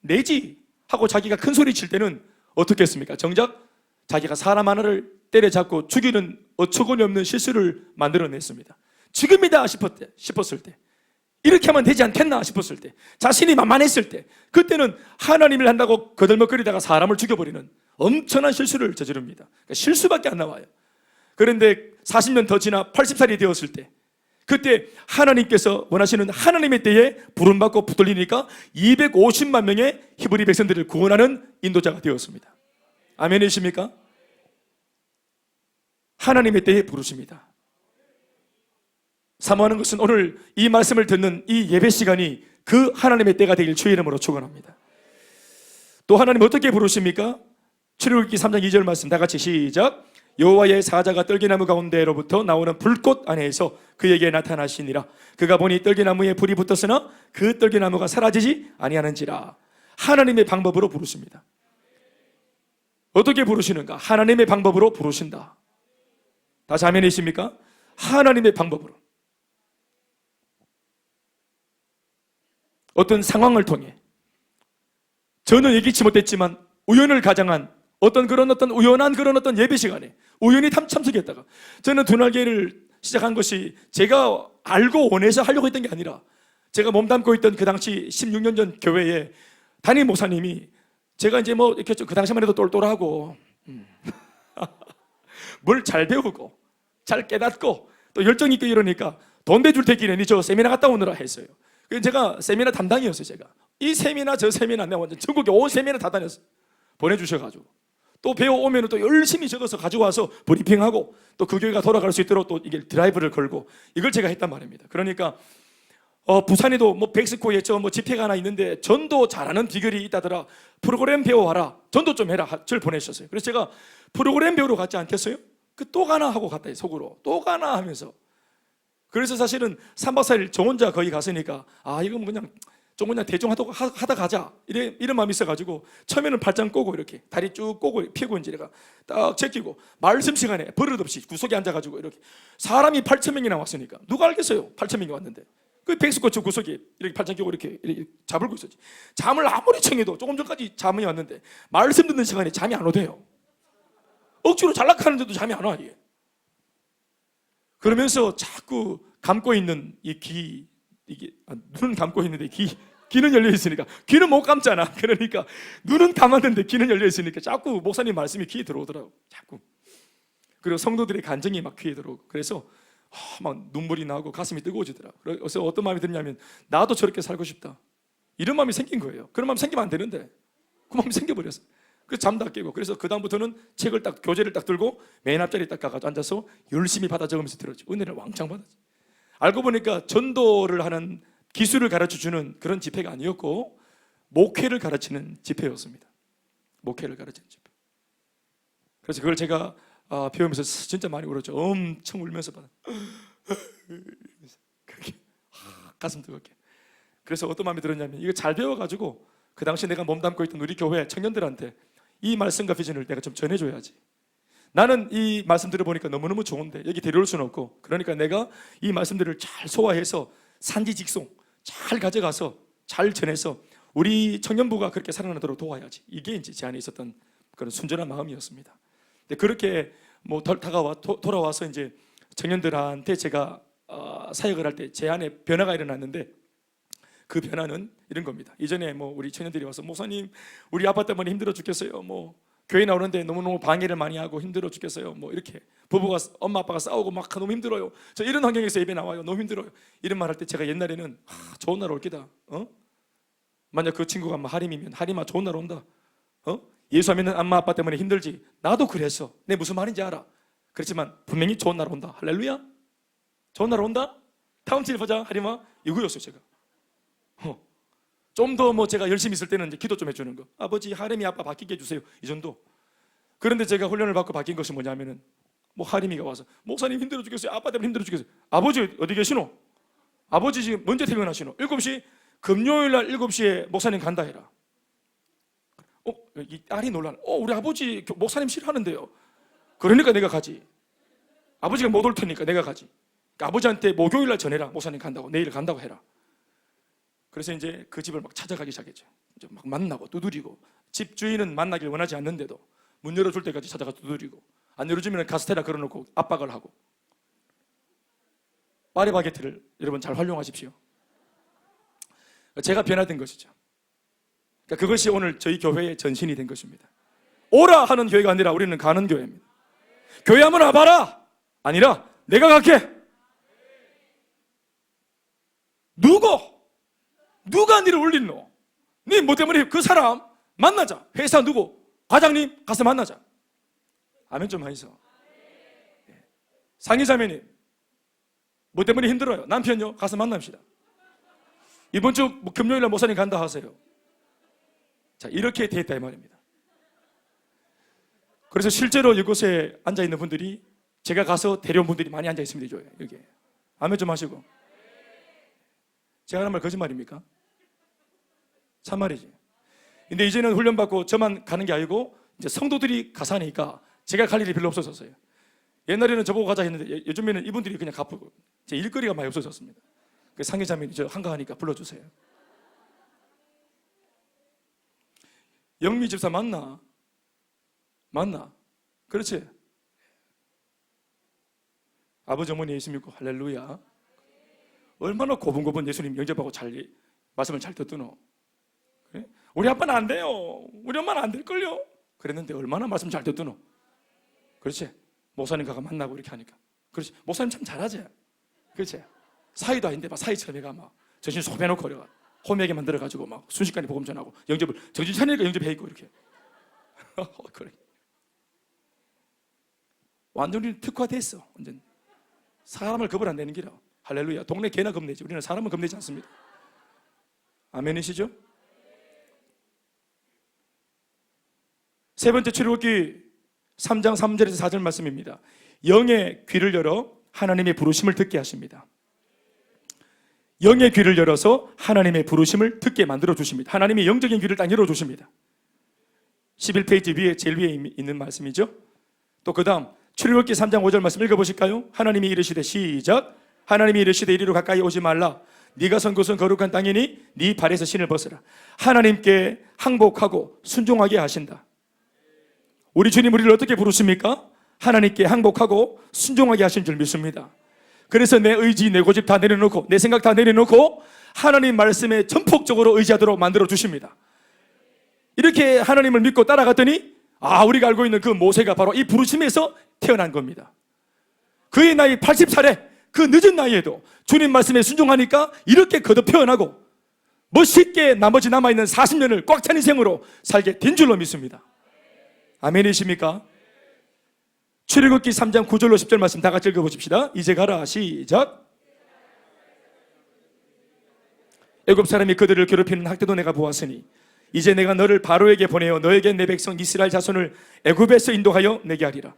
내지 하고 자기가 큰 소리 칠 때는 어떻게 했습니까? 정작 자기가 사람 하나를 때려잡고 죽이는 어처구니 없는 실수를 만들어냈습니다. 지금이다 싶었을 때, 이렇게 하면 되지 않겠나 싶었을 때, 자신이 만만했을 때, 그때는 하나님을 한다고 거들먹거리다가 사람을 죽여버리는 엄청난 실수를 저지릅니다. 그러니까 실수밖에 안 나와요. 그런데 40년 더 지나 80살이 되었을 때, 그때 하나님께서 원하시는 하나님의 때에 부름받고 붙들리니까 250만 명의 히브리 백성들을 구원하는 인도자가 되었습니다. 아멘이십니까? 하나님의 때에 부르십니다. 사모하는 것은 오늘 이 말씀을 듣는 이 예배 시간이 그 하나님의 때가 되길 주의 이름으로 축원합니다. 또 하나님 어떻게 부르십니까? 출애굽기 3장 2절 말씀 다 같이 시작. 여호와의 사자가 떨기나무 가운데로부터 나오는 불꽃 안에서 그에게 나타나시니라. 그가 보니 떨기나무에 불이 붙었으나 그 떨기나무가 사라지지 아니하는지라. 하나님의 방법으로 부르십니다. 어떻게 부르시는가? 하나님의 방법으로 부르신다. 다시 아멘이십니까? 하나님의 방법으로. 어떤 상황을 통해 전혀 예기치 못했지만 우연을 가장한 어떤 우연한 그런 예배 시간에 우연히 참석했다가, 저는 두날개를 시작한 것이 제가 알고 원해서 하려고 했던 게 아니라 제가 몸담고 있던 그 당시 16년 전 교회에 담임 목사님이, 제가 이제 뭐 이렇게 그 당시만 해도 똘똘하고 뭘 잘 배우고 잘 깨닫고 또 열정 있고 이러니까 돈 대줄 테기는 저 세미나 갔다 오느라 했어요. 그래서 제가 세미나 담당이었어요. 제가 이 세미나 저 세미나 내가 완전 전국에 온 세미나 다 다녔어요. 보내주셔가지고 또 배워오면 또 열심히 적어서 가져와서 브리핑하고 또 그 교회가 돌아갈 수 있도록 또 이게 드라이브를 걸고 이걸 제가 했단 말입니다. 그러니까 부산에도 뭐 백스코에 뭐 집회가 하나 있는데 전도 잘하는 비결이 있다더라. 프로그램 배워와라. 전도 좀 해라. 저를 보내셨어요. 그래서 제가 프로그램 배우러 갔지 않겠어요? 또 가나 하고 갔다 속으로 또 가나 하면서. 그래서 사실은 3박 4일 저 혼자 거기 갔으니까 이건 그냥 대충 하다 가자 이런 마음이 있어가지고 처음에는 발장 꼬고 이렇게 다리 쭉 꼬고 펴고 이제 내가 딱 제끼고 말씀 시간에 버릇없이 구석에 앉아가지고 이렇게 사람이 8,000명이 나왔으니까 누가 알겠어요? 8,000명이 왔는데 그 백스코치 구석에 이렇게 발장 끼고 이렇게 잡을고 있었지. 잠을 아무리 청해도 조금 전까지 잠이 왔는데 말씀 듣는 시간에 잠이 안 오대요. 억지로 잘락하는데도 잠이 안 와. 이게. 그러면서 자꾸 감고 있는 이 눈은 감고 있는데 귀는 열려 있으니까 귀는 못 감잖아. 그러니까 눈은 감았는데 귀는 열려 있으니까 자꾸 목사님 말씀이 귀에 들어오더라고. 자꾸. 그리고 성도들의 간증이 막 귀에 들어오고. 그래서 막 눈물이 나고 가슴이 뜨거워지더라고. 그래서 어떤 마음이 드냐면 나도 저렇게 살고 싶다. 이런 마음이 생긴 거예요. 그런 마음 생기면 안 되는데 그 마음이 생겨버렸어. 그래서 잠도 안 깨고. 그래서 그 다음부터는 교재를 딱 들고 맨 앞자리에 딱 가가지고 앉아서 열심히 받아 적으면서 들었지. 은혜를 왕창 받았지. 알고 보니까 전도를 하는 기술을 가르쳐주는 그런 집회가 아니었고 목회를 가르치는 집회였습니다. 목회를 가르치는 집회. 그래서 그걸 제가 배우면서 진짜 많이 울었죠. 엄청 울면서 받아. 그렇게 가슴 뜨겁게. 그래서 어떤 마음이 들었냐면 이거 잘 배워가지고 그 당시 내가 몸담고 있던 우리 교회 청년들한테 이 말씀과 비전을 내가 좀 전해줘야지. 나는 이 말씀 들어보니까 너무너무 좋은데 여기 데려올 수는 없고, 그러니까 내가 이 말씀들을 잘 소화해서 산지직송 잘 가져가서 잘 전해서 우리 청년부가 그렇게 살아나도록 도와야지. 이게 이제 제 안에 있었던 그런 순전한 마음이었습니다. 근데 그렇게 뭐 돌아와서 이제 청년들한테 제가 제가 사역을 할 때 제 안에 변화가 일어났는데, 그 변화는 이런 겁니다. 이전에 우리 청년들이 와서, 목사님 우리 아빠 때문에 힘들어 죽겠어요, 교회 나오는데 너무너무 방해를 많이 하고 힘들어 죽겠어요, 이렇게 부부가, 엄마 아빠가 싸우고 막 너무 힘들어요, 저 이런 환경에서 예배 나와요, 너무 힘들어요, 이런 말 할 때 제가 옛날에는 좋은 날 올 기다, 만약 그 친구가 하림이면, 하림아 좋은 날 온다, 예수 안 믿는 엄마 아빠 때문에 힘들지, 나도 그랬어, 내 무슨 말인지 알아, 그렇지만 분명히 좋은 날 온다, 할렐루야, 좋은 날 온다, 다음 주에 보자 하림아, 이거였어요. 제가 좀 더 제가 열심히 있을 때는 이제 기도 좀 해주는 거, 아버지 하림이 아빠 바뀌게 해주세요, 이 정도. 그런데 제가 훈련을 받고 바뀐 것이 뭐냐면은, 하림이가 와서 목사님 힘들어 죽겠어요, 아빠 때문에 힘들어 죽겠어요. 아버지 어디 계시노? 아버지 지금 먼저 퇴근하시노? 7시, 금요일날 7시에 목사님 간다 해라. 이 딸이 놀라네. 우리 아버지 목사님 싫어하는데요. 그러니까 내가 가지. 아버지가 못 올 테니까 내가 가지. 그러니까 아버지한테 목요일날 전해라, 목사님 간다고, 내일 간다고 해라. 그래서 이제 그 집을 막 찾아가기 시작했죠. 이제 막 만나고 두드리고, 집 주인은 만나길 원하지 않는데도 문 열어줄 때까지 찾아가 두드리고, 안 열어주면 카스테라 걸어놓고 압박을 하고. 파리바게트를 여러분 잘 활용하십시오. 제가 변화된 것이죠. 그러니까 그것이 오늘 저희 교회의 전신이 된 것입니다. 오라 하는 교회가 아니라 우리는 가는 교회입니다. 교회 한번 와봐라 아니라 내가 갈게. 누가 니를 올리노? 니 뭐 때문에 그 사람 만나자. 회사 누구? 과장님 가서 만나자. 아멘 좀 하이소. 상의자매님 뭐 때문에 힘들어요? 남편요? 가서 만납시다. 이번 주 금요일날 목사님 간다 하세요. 자, 이렇게 돼 있다 이 말입니다. 그래서 실제로 이곳에 앉아있는 분들이, 제가 가서 데려온 분들이 많이 앉아있습니다. 여기. 아멘 좀 하시고. 제가 하는 말 거짓말입니까? 참말이지. 근데 이제는 훈련받고 저만 가는 게 아니고 이제 성도들이 가서 하니까 제가 갈 일이 별로 없어졌어요. 옛날에는 저보고 가자 했는데 요즘에는 이분들이 그냥 갚고, 제 일거리가 많이 없어졌습니다. 상계자매님 저 한가하니까 불러주세요. 영미 집사 맞나? 그렇지? 아버지 어머니 예수 믿고 할렐루야. 얼마나 고분고분 예수님 영접하고 말씀을 잘 듣더노. 그래? 우리 아빠는 안 돼요, 우리 엄마는 안 될걸요. 그랬는데 얼마나 말씀 잘 듣더노. 그렇지? 목사님 가서 만나고 이렇게 하니까. 그렇지? 목사님 참 잘하지? 그렇지? 사이도 아닌데 막 사이처럼 해가 막 정신 속 빼놓고 그래가 홈에게 만들어가지고 막 순식간에 복음 전하고, 영접을 정신 차리니까 영접해 있고 이렇게. 그래. 완전히 특화됐어. 완전 사람을 겁을 안 내는 기라. 할렐루야. 동네 개나 겁내지, 우리는 사람은 겁내지 않습니다. 아멘이시죠? 세 번째 출애굽기 3장 3절에서 4절 말씀입니다. 영의 귀를 열어 하나님의 부르심을 듣게 하십니다. 영의 귀를 열어서 하나님의 부르심을 듣게 만들어 주십니다. 하나님의 영적인 귀를 딱 열어 주십니다. 11페이지 위에 제일 위에 있는 말씀이죠. 또 그 다음 출애굽기 3장 5절 말씀 읽어보실까요? 하나님이 이르시되, 시작. 하나님이 이르시되 이리로 가까이 오지 말라. 네가 선 곳은 거룩한 땅이니 네 발에서 신을 벗으라. 하나님께 항복하고 순종하게 하신다. 우리 주님 우리를 어떻게 부르십니까? 하나님께 항복하고 순종하게 하신 줄 믿습니다. 그래서 내 의지, 내 고집 다 내려놓고, 내 생각 다 내려놓고 하나님 말씀에 전폭적으로 의지하도록 만들어 주십니다. 이렇게 하나님을 믿고 따라갔더니, 우리가 알고 있는 그 모세가 바로 이 부르심에서 태어난 겁니다. 그의 나이 80살에 그 늦은 나이에도 주님 말씀에 순종하니까 이렇게 거듭 태어나고 멋있게 나머지 남아있는 40년을 꽉 찬 인생으로 살게 된 줄로 믿습니다. 아멘이십니까? 출애굽기 3장 9절로 10절 말씀 다 같이 읽어보십시다. 이제 가라. 시작. 애굽 사람이 그들을 괴롭히는 학대도 내가 보았으니 이제 내가 너를 바로에게 보내어 너에게 내 백성 이스라엘 자손을 애굽에서 인도하여 내게 하리라.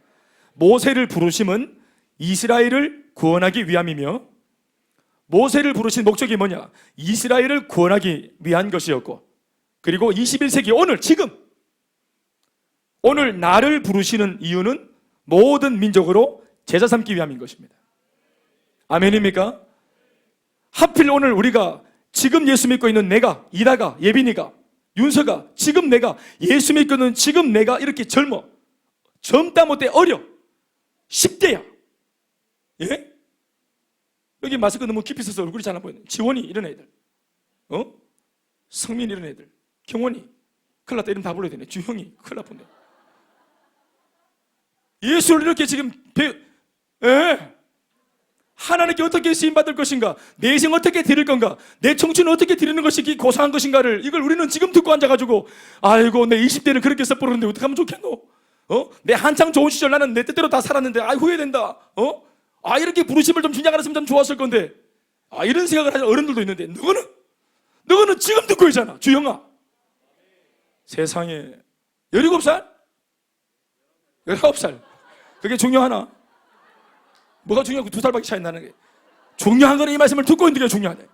모세를 부르심은 이스라엘을 구원하기 위함이며, 모세를 부르신 목적이 뭐냐? 이스라엘을 구원하기 위한 것이었고, 그리고 21세기 오늘 나를 부르시는 이유는 모든 민족으로 제자 삼기 위함인 것입니다. 아멘입니까? 하필 오늘 우리가 지금 예수 믿고 있는 내가, 이다가, 예빈이가, 윤서가, 지금 내가 예수 믿고 있는 지금 내가 이렇게 젊다 못해 어려 10대야. 예? 여기 마스크 너무 깊이 써서 얼굴이 잘 안 보이네. 지원이 이런 애들, 성민 이런 애들, 경원이 큰일 났다. 이름 다 불러야 되네. 주형이 큰일 날 뻔네. 예수를 이렇게 지금 하나님께 어떻게 쓰임받을 것인가, 내 인생 어떻게 드릴 건가, 내 청춘을 어떻게 드리는 것이 고상한 것인가를, 이걸 우리는 지금 듣고 앉아가지고 아이고 내 20대를 그렇게 써버렸는데 어떻게 하면 좋겠노? 내 한창 좋은 시절 나는 내 뜻대로 다 살았는데 후회된다. 이렇게 부르심을 좀 준양 알았으면 참 좋았을 건데, 이런 생각을 하는 어른들도 있는데, 너는 지금 듣고 있잖아. 주영아, 세상에 17살? 19살. 그게 중요하나? 뭐가 중요하고 2살밖에 차이 나는 게 중요한 거는 이 말씀을 듣고 있는 게 중요하네.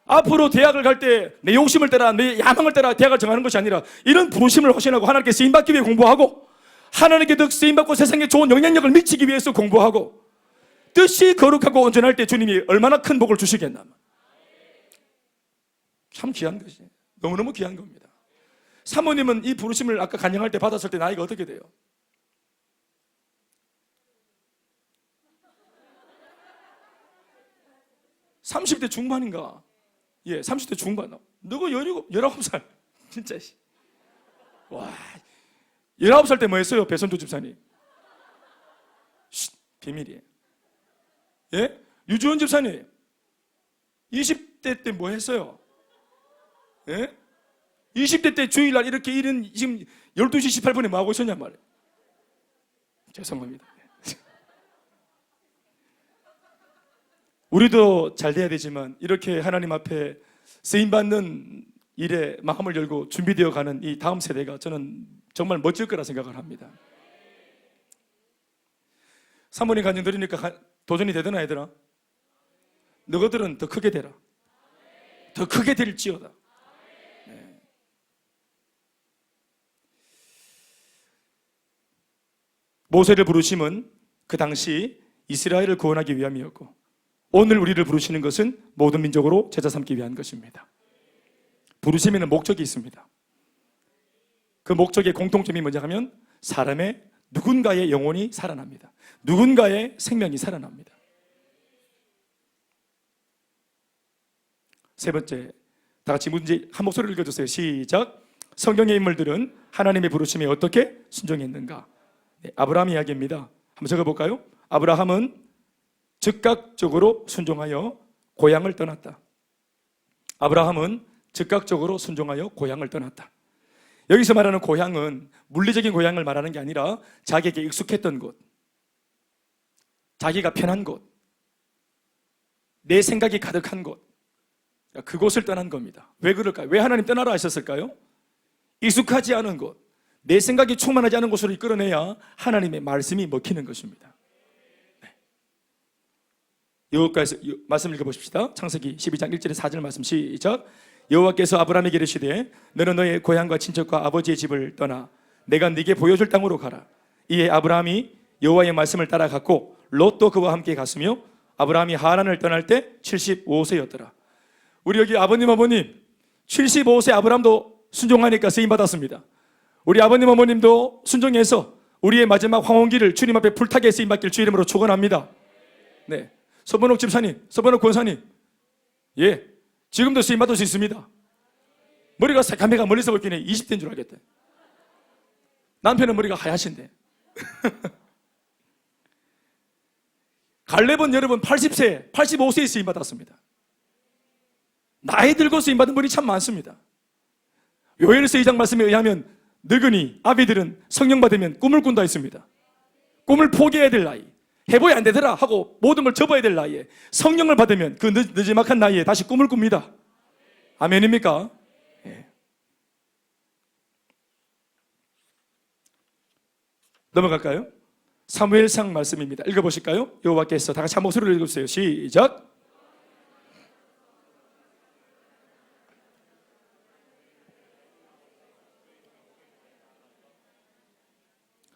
앞으로 대학을 갈 때 내 욕심을 따라, 내 야망을 따라 대학을 정하는 것이 아니라, 이런 부르심을 확신하고 하나님께 쓰임받기 위해 공부하고, 하나님께 더 쓰임받고 세상에 좋은 영향력을 미치기 위해서 공부하고, 뜻이 거룩하고 온전할 때 주님이 얼마나 큰 복을 주시겠나. 참 귀한 것이, 너무너무 귀한 겁니다. 사모님은 이 부르심을 아까 간증할 때 받았을 때 나이가 어떻게 돼요? 30대 중반인가? 예, 30대 중반. 너가 19살. 진짜. 와, 19살 때 뭐 했어요? 배선두 집사님. 비밀이에요. 예? 유주원 집사님. 20대 때 뭐 했어요? 예? 20대 때 주일날 이렇게 일은 지금 12시 18분에 뭐 하고 있었냔 말이에요. 죄송합니다. 우리도 잘 돼야 되지만, 이렇게 하나님 앞에 쓰임받는 일에 마음을 열고 준비되어 가는 이 다음 세대가 저는 정말 멋질 거라 생각을 합니다. 사모님 간증 드리니까 도전이 되더나 얘들아? 너희들은 더 크게 되라. 더 크게 될지어다. 네. 모세를 부르심은 그 당시 이스라엘을 구원하기 위함이었고, 오늘 우리를 부르시는 것은 모든 민족으로 제자 삼기 위한 것입니다. 부르심에는 목적이 있습니다. 그 목적의 공통점이 뭐냐 하면, 사람의 누군가의 영혼이 살아납니다. 누군가의 생명이 살아납니다. 세 번째, 다 같이 문제 한 목소리를 읽어주세요. 시작. 성경의 인물들은 하나님의 부르심에 어떻게 순종했는가? 네, 아브라함 이야기입니다. 한번 적어볼까요? 아브라함은 즉각적으로 순종하여 고향을 떠났다. 아브라함은 즉각적으로 순종하여 고향을 떠났다. 여기서 말하는 고향은 물리적인 고향을 말하는 게 아니라 자기에게 익숙했던 곳, 자기가 편한 곳, 내 생각이 가득한 곳, 그곳을 떠난 겁니다. 왜 그럴까요? 왜 하나님 떠나라 하셨을까요? 익숙하지 않은 곳, 내 생각이 충만하지 않은 곳으로 이끌어내야 하나님의 말씀이 먹히는 것입니다. 여호와께서 말씀 읽어보십시다. 창세기 12장 1절에 4절 말씀 시작. 여호와께서 아브라함에게 이르시되 너는 너의 고향과 친척과 아버지의 집을 떠나 내가 네게 보여줄 땅으로 가라. 이에 아브라함이 여호와의 말씀을 따라갔고 롯도 그와 함께 갔으며 아브라함이 하란을 떠날 때 75세였더라. 우리 여기 아버님 어머님 75세 아브라함도 순종하니까 쓰임받았습니다. 우리 아버님 어머님도 순종해서 우리의 마지막 황혼기를 주님 앞에 불타게 쓰임받길 주 이름으로 축원합니다. 네, 서번옥 집사님, 서번옥 권사님, 예, 지금도 쓰임받을 수 있습니다. 머리가 새카매가 멀리서 보기에 20대인 줄 알겠대. 남편은 머리가 하얗신데. 갈렙은 여러분 80세, 85세에 쓰임받았습니다. 나이 들고 쓰임받은 분이 참 많습니다. 요엘서 2장 말씀에 의하면 늙은이 아비들은 성령 받으면 꿈을 꾼다 했습니다. 꿈을 포기해야 될 나이, 해보야 안 되더라 하고 모든 걸 접어야 될 나이에 성령을 받으면 그 늦지막한 나이에 다시 꿈을 꿉니다. 아멘입니까? 예. 넘어갈까요? 사무엘상 말씀입니다. 읽어보실까요? 여호와께서 다 같이 한 목소리로 읽어주세요. 시작.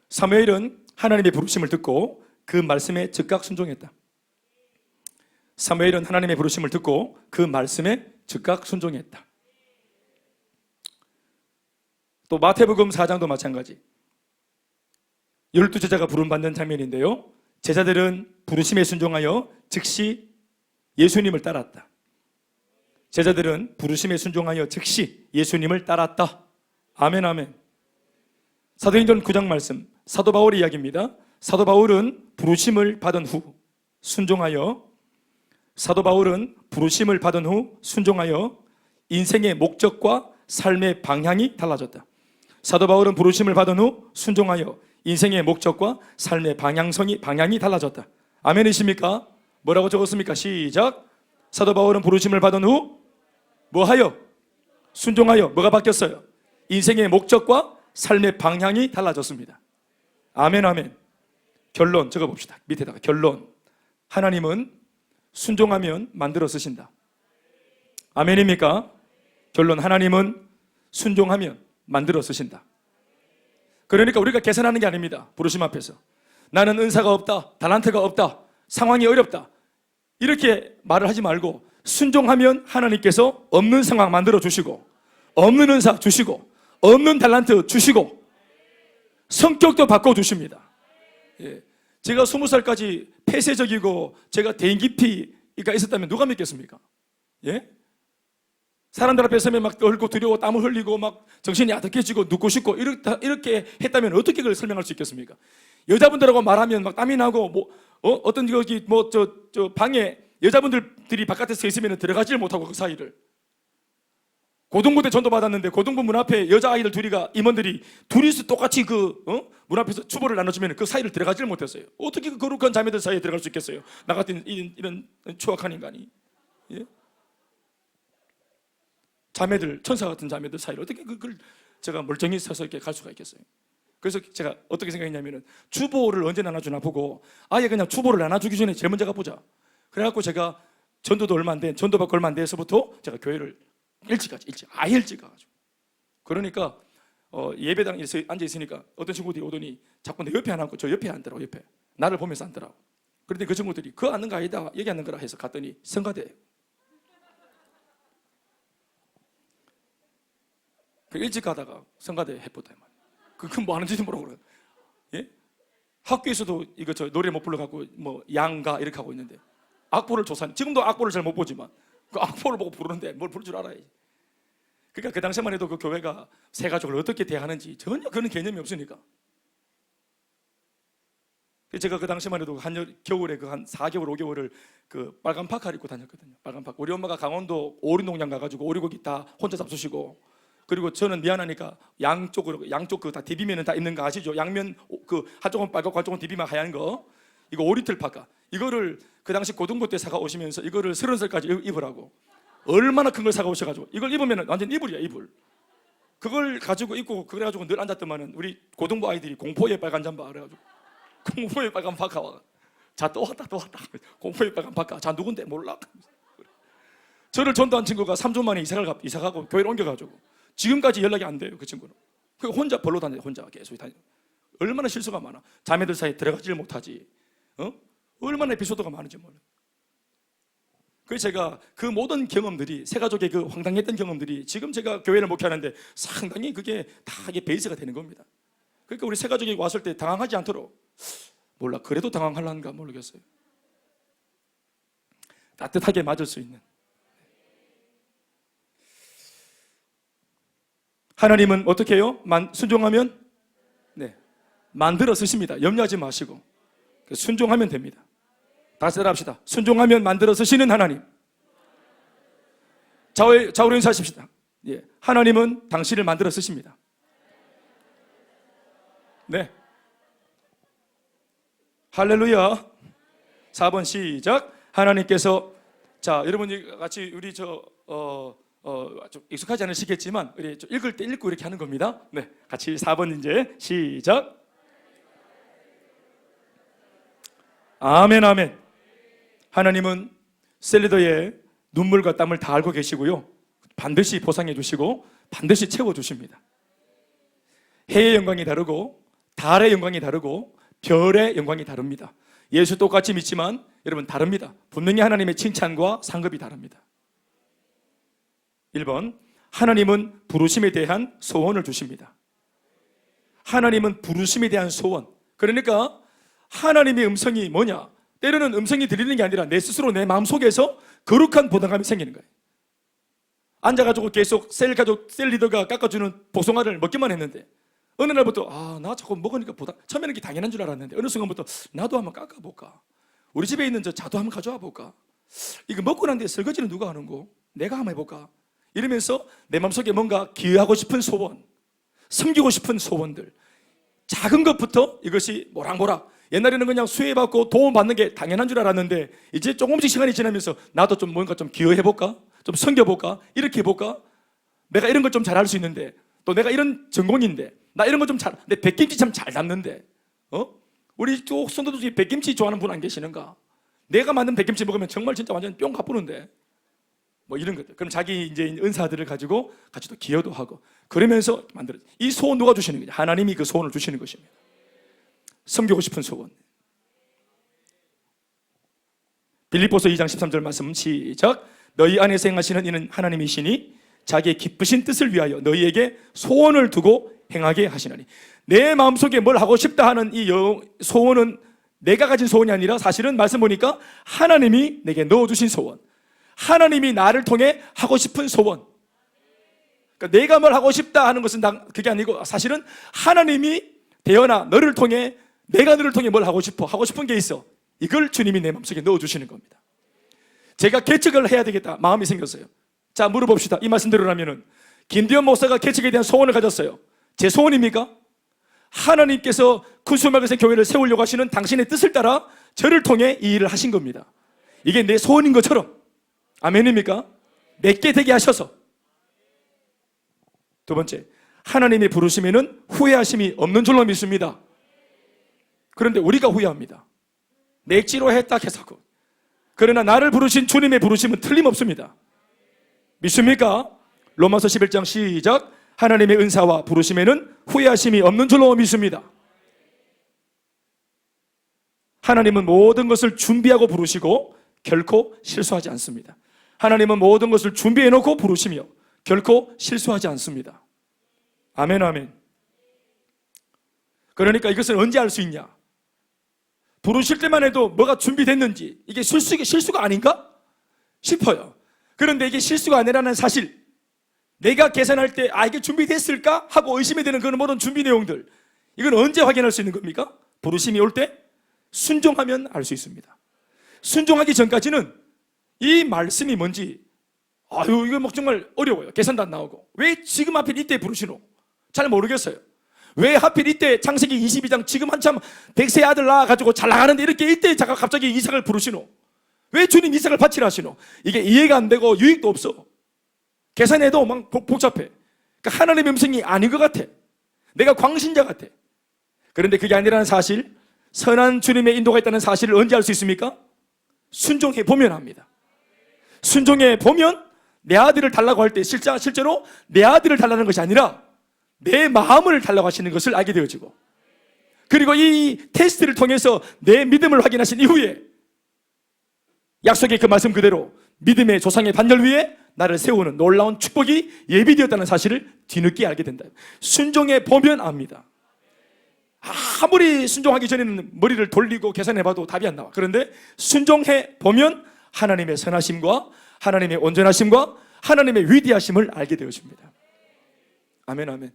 사무엘은 하나님의 부르심을 듣고 그 말씀에 즉각 순종했다. 사무엘은 하나님의 부르심을 듣고 그 말씀에 즉각 순종했다. 또 마태복음 4장도 마찬가지. 12제자가 부름받는 장면인데요, 제자들은 부르심에 순종하여 즉시 예수님을 따랐다. 제자들은 부르심에 순종하여 즉시 예수님을 따랐다. 아멘, 아멘. 사도행전 9장 말씀, 사도 바울의 이야기입니다. 사도 바울은 부르심을 받은 후 순종하여 인생의 목적과 삶의 방향이 달라졌다. 사도 바울은 부르심을 받은 후 순종하여 인생의 목적과 삶의 방향이 달라졌다. 아멘이십니까? 뭐라고 적었습니까? 시작. 사도 바울은 부르심을 받은 후 뭐하여? 순종하여 뭐가 바뀌었어요? 인생의 목적과 삶의 방향이 달라졌습니다. 아멘, 아멘. 결론 적어봅시다. 밑에다가 결론. 하나님은 순종하면 만들어 쓰신다. 아멘입니까? 결론, 하나님은 순종하면 만들어 쓰신다. 그러니까 우리가 계산하는 게 아닙니다. 부르심 앞에서 나는 은사가 없다, 달란트가 없다, 상황이 어렵다, 이렇게 말을 하지 말고 순종하면 하나님께서 없는 상황 만들어 주시고, 없는 은사 주시고, 없는 달란트 주시고, 성격도 바꿔 주십니다. 예. 제가 20살까지 폐쇄적이고 제가 대인기피가 있었다면 누가 믿겠습니까? 예? 사람들 앞에 서면 막 떨고 두려워 땀을 흘리고 막 정신이 아득해지고 눕고 싶고 이렇게 했다면 어떻게 그걸 설명할 수 있겠습니까? 여자분들하고 말하면 막 땀이 나고 어떤 방에 여자분들이 바깥에 서 있으면 들어가지를 못하고 그 사이를. 고등부 때 전도 받았는데 고등부 문 앞에 여자아이들 임원들이 둘이서 똑같이 문 앞에서 추보를 나눠주면 그 사이를 들어가지를 못했어요. 어떻게 그 거룩한 자매들 사이에 들어갈 수 있겠어요? 나 같은 이런 추악한 인간이. 예? 자매들, 천사 같은 자매들 사이를 어떻게 그걸 제가 멀쩡히 서서 이렇게 갈 수가 있겠어요? 그래서 제가 어떻게 생각했냐면은 추보를 언제 나눠주나 보고 아예 그냥 추보를 나눠주기 전에 제일 먼저 가보자. 그래갖고 제가 전도 받고 얼마 안 돼서부터 제가 교회를 아예 일찍 가가지고. 그러니까 예배당에 앉아 있으니까 어떤 친구들이 오더니 자꾸 내 옆에 안 앉고 저 옆에 앉더라고. 옆에 나를 보면서 앉더라고. 그런데 그 친구들이 그거 앉는 거 아니다, 여기 앉는 거라 해서 갔더니 성가대예요. 그 일찍 가다가 성가대 해보다. 그건 뭐 하는지도 모르고 그래요. 예? 학교에서도 저 노래 못 불러갖고 양가 이렇게 하고 있는데 악보를 지금도 악보를 잘 못 보지만 그 악보를 보고 부르는데 뭘 부를 줄 알아야지. 그러니까 그 당시만 해도 그 교회가 새 가족을 어떻게 대하는지 전혀 그런 개념이 없으니까. 제가 그 당시만 해도 겨울에 한 4개월, 5개월을 그 빨간 파카를 입고 다녔거든요. 빨간 파카. 우리 엄마가 강원도 오리농장 가가지고 오리고기 다 혼자 잡수시고, 그리고 저는 미안하니까 양쪽 그 다 디비면은 다 입는 거 아시죠? 양면 그 한쪽은 빨갛고 한쪽은 디비면 하얀 거. 이거 오리틀 파카. 이거를 그 당시 고등부 때 사가 오시면서 이거를 30살까지 입으라고 얼마나 큰 걸 사가 오셔가지고 이걸 입으면 완전 이불이야, 이불. 그걸 가지고 입고 그래가지고 늘 앉았더만은 우리 고등부 아이들이 공포의 빨간 잠바 그래가지고 공포의 빨간 파카 와. 자, 또 왔다. 공포의 빨간 파카. 자, 누군데 몰라. 저를 전도한 친구가 3주 만에 이사가고 교회를 옮겨가지고 지금까지 연락이 안 돼요. 그 친구는. 그 혼자 벌로 다녀요. 혼자 계속 다녀요. 얼마나 실수가 많아. 자매들 사이에 들어가지를 못하지. 얼마나 에피소드가 많은지 몰라. 그래서 제가 그 모든 경험들이, 새 가족의 그 황당했던 경험들이 지금 제가 교회를 목회하는데 상당히 그게 다 이게 베이스가 되는 겁니다. 그러니까 우리 새 가족이 왔을 때 당황하지 않도록, 몰라, 그래도 당황할란가 모르겠어요. 따뜻하게 맞을 수 있는. 하나님은 어떻게 해요? 순종하면 만들어 쓰십니다. 염려하지 마시고 순종하면 됩니다. 다시 따라합시다. 순종하면 만들어 쓰시는 하나님. 좌우로 인사하십시다. 예. 하나님은 당신을 만들어 쓰십니다. 네. 할렐루야. 4번 시작. 하나님께서, 자, 여러분이 같이 우리 좀 익숙하지 않으시겠지만 우리 읽을 때 읽고 이렇게 하는 겁니다. 네, 같이 4번 이제 시작. 아멘, 아멘. 하나님은 셀리더의 눈물과 땀을 다 알고 계시고요, 반드시 보상해 주시고 반드시 채워 주십니다. 해의 영광이 다르고 달의 영광이 다르고 별의 영광이 다릅니다. 예수 똑같이 믿지만 여러분 다릅니다. 분명히 하나님의 칭찬과 상급이 다릅니다. 1번, 하나님은 부르심에 대한 소원을 주십니다. 하나님은 부르심에 대한 소원. 그러니까 하나님의 음성이 뭐냐? 때로는 음성이 들리는 게 아니라 내 스스로 내 마음속에서 거룩한 부담감이 생기는 거예요. 앉아가지고 계속 셀 리더가 깎아주는 복숭아를 먹기만 했는데 어느 날부터 나 자꾸 먹으니까 처음에는 이게 당연한 줄 알았는데 어느 순간부터 나도 한번 깎아볼까? 우리 집에 있는 저 자도 한번 가져와 볼까? 이거 먹고 난 뒤에 설거지는 누가 하는 거? 내가 한번 해볼까? 이러면서 내 마음속에 뭔가 기여하고 싶은 소원, 섬기고 싶은 소원들, 작은 것부터 이것이 모락모락. 옛날에는 그냥 수혜받고 도움받는 게 당연한 줄 알았는데 이제 조금씩 시간이 지나면서 나도 좀 뭔가 좀 기여해볼까? 좀 섬겨볼까? 이렇게 해볼까? 내가 이런 걸 좀 잘할 수 있는데 또 내가 이런 전공인데 나 이런 거 좀 내 백김치 참 잘 담는데 우리 쪽 성도들 중에 백김치 좋아하는 분 안 계시는가? 내가 만든 백김치 먹으면 정말 진짜 완전 뿅 가쁘는데 뭐 이런 것들. 그럼 자기 이제 은사들을 가지고 같이 또 기여도 하고 그러면서 만들어. 이 소원 누가 주시는 거냐? 하나님이 그 소원을 주시는 것입니다. 섬기고 싶은 소원. 빌립보서 2장 13절 말씀 시작. 너희 안에서 행하시는 이는 하나님이시니 자기의 기쁘신 뜻을 위하여 너희에게 소원을 두고 행하게 하시나니. 내 마음속에 뭘 하고 싶다 하는 이 소원은 내가 가진 소원이 아니라 사실은 말씀 보니까 하나님이 내게 넣어주신 소원, 하나님이 나를 통해 하고 싶은 소원. 그러니까 내가 뭘 하고 싶다 하는 것은 그게 아니고 사실은 하나님이 대연아 너를 통해 내가 너를 통해 뭘 하고 싶은 게 있어. 이걸 주님이 내 마음속에 넣어주시는 겁니다. 제가 개척을 해야 되겠다 마음이 생겼어요. 자, 물어봅시다. 이 말씀대로라면은 김대현 목사가 개척에 대한 소원을 가졌어요. 제 소원입니까? 하나님께서 군수마을에서 교회를 세우려고 하시는 당신의 뜻을 따라 저를 통해 이 일을 하신 겁니다. 이게 내 소원인 것처럼. 아멘입니까? 내게 되게 하셔서. 두 번째, 하나님이 부르시면은 후회하심이 없는 줄로 믿습니다. 그런데 우리가 후회합니다. 맥지로 했다 해서. 그러나 나를 부르신 주님의 부르심은 틀림없습니다. 믿습니까? 로마서 11장 시작. 하나님의 은사와 부르심에는 후회하심이 없는 줄로 믿습니다. 하나님은 모든 것을 준비하고 부르시고 결코 실수하지 않습니다. 하나님은 모든 것을 준비해 놓고 부르시며 결코 실수하지 않습니다. 아멘, 아멘. 그러니까 이것을 언제 알 수 있냐? 부르실 때만 해도 뭐가 준비됐는지 이게 실수가 아닌가 싶어요. 그런데 이게 실수가 아니라는 사실, 내가 계산할 때 이게 준비됐을까 하고 의심이 되는 그런 모든 준비 내용들, 이건 언제 확인할 수 있는 겁니까? 부르심이 올 때 순종하면 알 수 있습니다. 순종하기 전까지는 이 말씀이 뭔지 이거 막 정말 어려워요. 계산도 안 나오고. 왜 지금 하필 이때 부르시노? 잘 모르겠어요. 왜 하필 이때 창세기 22장 지금 한참 100세 아들 낳아가지고 잘 나가는데 이렇게 이때 갑자기 이삭을 부르시노? 왜 주님 이삭을 바치라 하시노? 이게 이해가 안 되고 유익도 없어. 계산해도 막 복잡해. 그러니까 하나님의 음성이 아닌 것 같아. 내가 광신자 같아. 그런데 그게 아니라는 사실, 선한 주님의 인도가 있다는 사실을 언제 알 수 있습니까? 순종해 보면 합니다. 순종해 보면 내 아들을 달라고 할 때 실제로 내 아들을 달라는 것이 아니라 내 마음을 달라고 하시는 것을 알게 되어지고, 그리고 이 테스트를 통해서 내 믿음을 확인하신 이후에 약속의 그 말씀 그대로 믿음의 조상의 반열 위에 나를 세우는 놀라운 축복이 예비되었다는 사실을 뒤늦게 알게 된다. 순종해 보면 압니다. 아무리 순종하기 전에는 머리를 돌리고 계산해봐도 답이 안 나와. 그런데 순종해 보면 하나님의 선하심과 하나님의 온전하심과 하나님의 위대하심을 알게 되어집니다. 아멘, 아멘.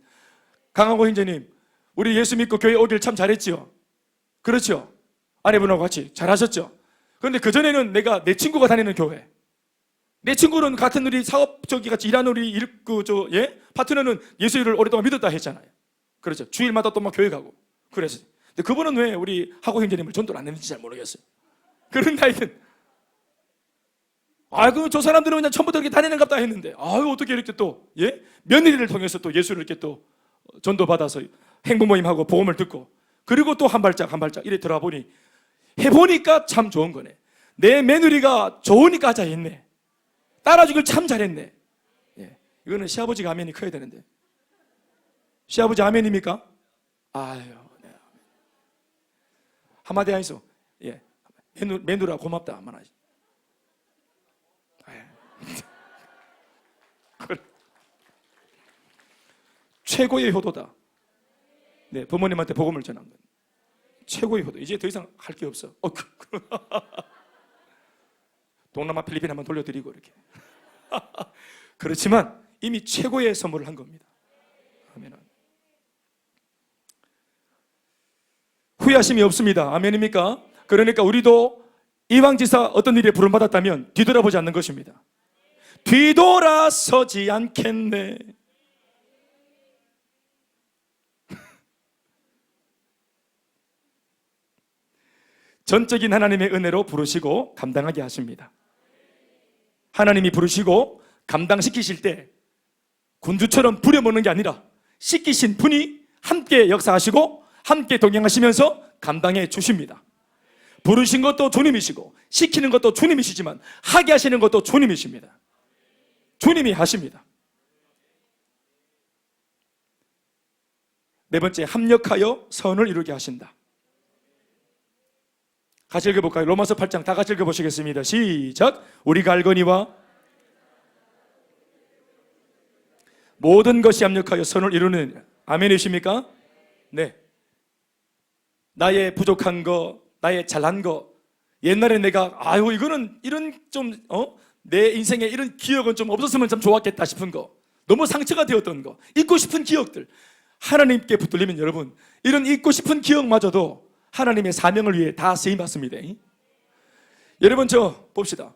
강하고 형제님, 우리 예수 믿고 교회 오길 참 잘했지요? 그렇죠? 아내분하고 같이 잘하셨죠? 그런데 그전에는 내가 내 친구가 다니는 교회, 내 친구는 같은 우리 사업적이 같이 일하는 우리 파트너는 예수를 오랫동안 믿었다 했잖아요. 그렇죠? 주일마다 또 막 교회 가고 그래서. 근데 그분은 왜 우리 하고 형제님을 전도를 안 했는지 잘 모르겠어요. 그런데 하여튼 저 사람들은 그냥 처음부터 이렇게 다니는 갑다 했는데 어떻게 이렇게 또 며느리를 통해서 또 예수를 이렇게 또 전도받아서 행복 모임하고 복음을 듣고, 그리고 또 한 발짝 이래 들어와 보니 해보니까 참 좋은 거네. 내 며느리가 좋으니까 하자 했네. 따라주길 참 잘했네. 이거는 시아버지가 아멘이 커야 되는데. 시아버지 아멘입니까? 아유, 네. 한마디 하이소. 며느라 고맙다 한마디 하시. 최고의 효도다. 부모님한테 복음을 전한 거예요. 최고의 효도. 이제 더 이상 할 게 없어. 동남아 필리핀 한번 돌려드리고 이렇게. 그렇지만 이미 최고의 선물을 한 겁니다. 아멘. 후회하심이 없습니다. 아멘입니까? 그러니까 우리도 이왕지사 어떤 일에 부름받았다면 뒤돌아보지 않는 것입니다. 뒤돌아서지 않겠네. 전적인 하나님의 은혜로 부르시고 감당하게 하십니다. 하나님이 부르시고 감당시키실 때 군주처럼 부려먹는 게 아니라 시키신 분이 함께 역사하시고 함께 동행하시면서 감당해 주십니다. 부르신 것도 주님이시고 시키는 것도 주님이시지만 하게 하시는 것도 주님이십니다. 주님이 하십니다. 네 번째, 합력하여 선을 이루게 하신다. 같이 읽어볼까요? 로마서 8장 다 같이 읽어보시겠습니다. 시작. 우리가 알거니와 모든 것이 합력하여 선을 이루는. 아멘이십니까? 네. 나의 부족한 거, 나의 잘난 거, 옛날에 내가 이거는 이런 좀 내 인생에 이런 기억은 좀 없었으면 참 좋았겠다 싶은 거, 너무 상처가 되었던 거, 잊고 싶은 기억들, 하나님께 붙들리면 여러분 이런 잊고 싶은 기억마저도 하나님의 사명을 위해 다 쓰임받습니다. 여러분 저 봅시다.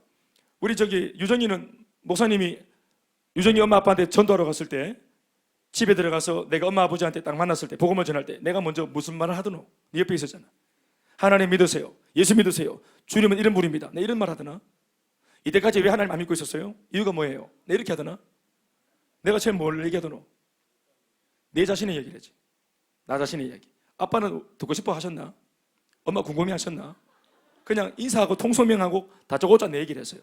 우리 유정이는 목사님이 유정이 엄마 아빠한테 전도하러 갔을 때 집에 들어가서 내가 엄마 아버지한테 딱 만났을 때 복음을 전할 때 내가 먼저 무슨 말을 하더노? 네 옆에 있었잖아. 하나님 믿으세요. 예수 믿으세요. 주님은 이런 분입니다. 내 이런 말 하더나? 이때까지 왜 하나님 안 믿고 있었어요? 이유가 뭐예요? 내 이렇게 하더나? 내가 제일 뭘 얘기하더노? 내 자신의 얘기를 하지. 나 자신의 이야기. 아빠는 듣고 싶어 하셨나? 엄마 궁금해 하셨나? 그냥 인사하고 통소명하고 다짜고짜 내 얘기를 했어요.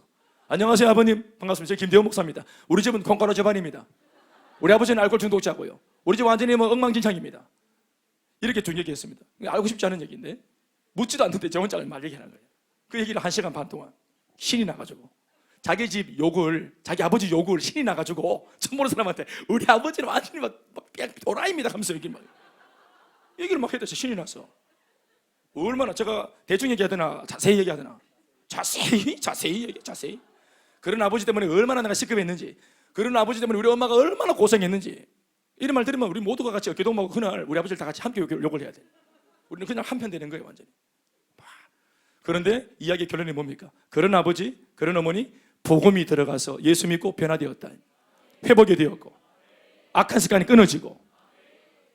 안녕하세요 아버님, 반갑습니다. 저 김대호 목사입니다. 우리 집은 콩가루 집안입니다. 우리 아버지는 알코올 중독자고요. 우리 집 완전히 엉망진창입니다. 이렇게 쭉 얘기했습니다. 알고 싶지 않은 얘기인데 묻지도 않는데 저 혼자 말 얘기하는 거예요. 그 얘기를 1시간 반 동안 신이 나가지고 자기 집 욕을, 자기 아버지 욕을 신이 나가지고 처음 보는 사람한테 우리 아버지는 완전히 막 도라이입니다 하면서 얘기를 막 해대서 신이 났어. 얼마나 제가 대충 얘기하더나 자세히 얘기하더나? 자세히 얘기해. 자세히. 그런 아버지 때문에 얼마나 내가 시급했는지, 그런 아버지 때문에 우리 엄마가 얼마나 고생했는지, 이런 말 들으면 우리 모두가 같이 어깨동무하고 그날 우리 아버지를 다 같이 함께 욕을 해야 돼. 우리는 그냥 한편 되는 거예요 완전히. 그런데 이야기의 결론이 뭡니까? 그런 아버지, 그런 어머니 복음이 들어가서 예수 믿고 변화되었다. 회복이 되었고 악한 습관이 끊어지고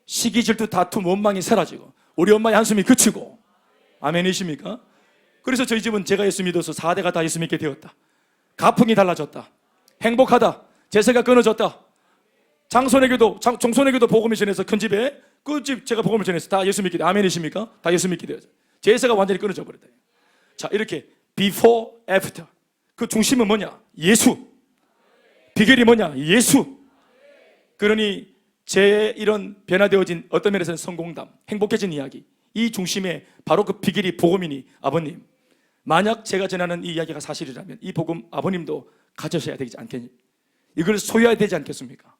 시기 질투 다툼 원망이 사라지고 우리 엄마의 한숨이 그치고. 아멘이십니까? 그래서 저희 집은 제가 예수 믿어서 4대가 다 예수 믿게 되었다. 가풍이 달라졌다. 행복하다. 제세가 끊어졌다. 종손에게도 복음을 전해서 큰 집에 그 집 제가 복음을 전해서 다 예수 믿게 돼. 아멘이십니까? 다 예수 믿게 되었죠. 제세가 완전히 끊어져 버렸다. 자, 이렇게 before, after. 그 중심은 뭐냐? 예수. 비결이 뭐냐? 예수. 그러니 제 이런 변화되어진 어떤 면에서는 성공담, 행복해진 이야기, 이 중심에 바로 그 비결이 복음이니 아버님, 만약 제가 전하는 이 이야기가 사실이라면 이 복음 아버님도 가져셔야 되지 않겠니? 이걸 소유해야 되지 않겠습니까?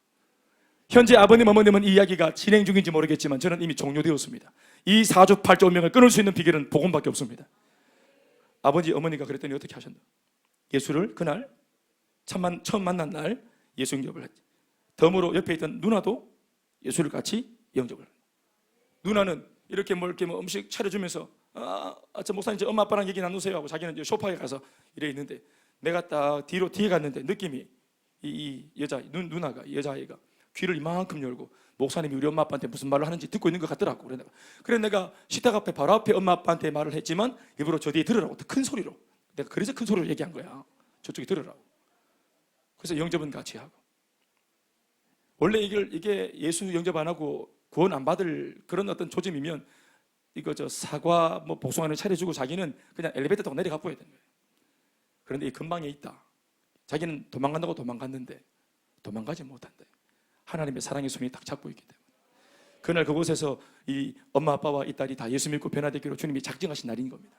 현재 아버님, 어머님은 이 이야기가 진행 중인지 모르겠지만 저는 이미 종료되었습니다. 이 사주팔조 운명을 끊을 수 있는 비결은 복음밖에 없습니다. 아버지, 어머니가 그랬더니 어떻게 하셨나? 예수를 그날 처음 만난 날 예수 영접을 했지. 덤으로 옆에 있던 누나도 예수를 같이 영접을 했다. 누나는 이렇게 음식 차려주면서 저 목사님 이제 엄마 아빠랑 얘기 나누세요 하고 자기는 이제 소파에 가서 이래 있는데 내가 딱 뒤에 갔는데 느낌이 이 누나가 여자아이가 귀를 이만큼 열고 목사님이 우리 엄마 아빠한테 무슨 말을 하는지 듣고 있는 것 같더라고. 그래 내가 식탁 앞에 바로 앞에 엄마 아빠한테 말을 했지만 일부러 저 뒤에 들으라고 큰 소리로. 내가 그래서 큰 소리로 얘기한 거야. 저쪽에 들으라고. 그래서 영접은 같이 하고. 원래 이게 예수 영접 안 하고 구원 안 받을 그런 어떤 조짐이면 이거 사과 복숭아를 차려주고 자기는 그냥 엘리베이터 타고 내려가 보여야 되는 거예요. 그런데 이 근방에 있다. 자기는 도망간다고 도망갔는데 도망가지 못한다. 하나님의 사랑의 손이 딱 잡고 있기 때문에 그날 그곳에서 이 엄마 아빠와 이 딸이 다 예수 믿고 변화되기로 주님이 작정하신 날인 겁니다.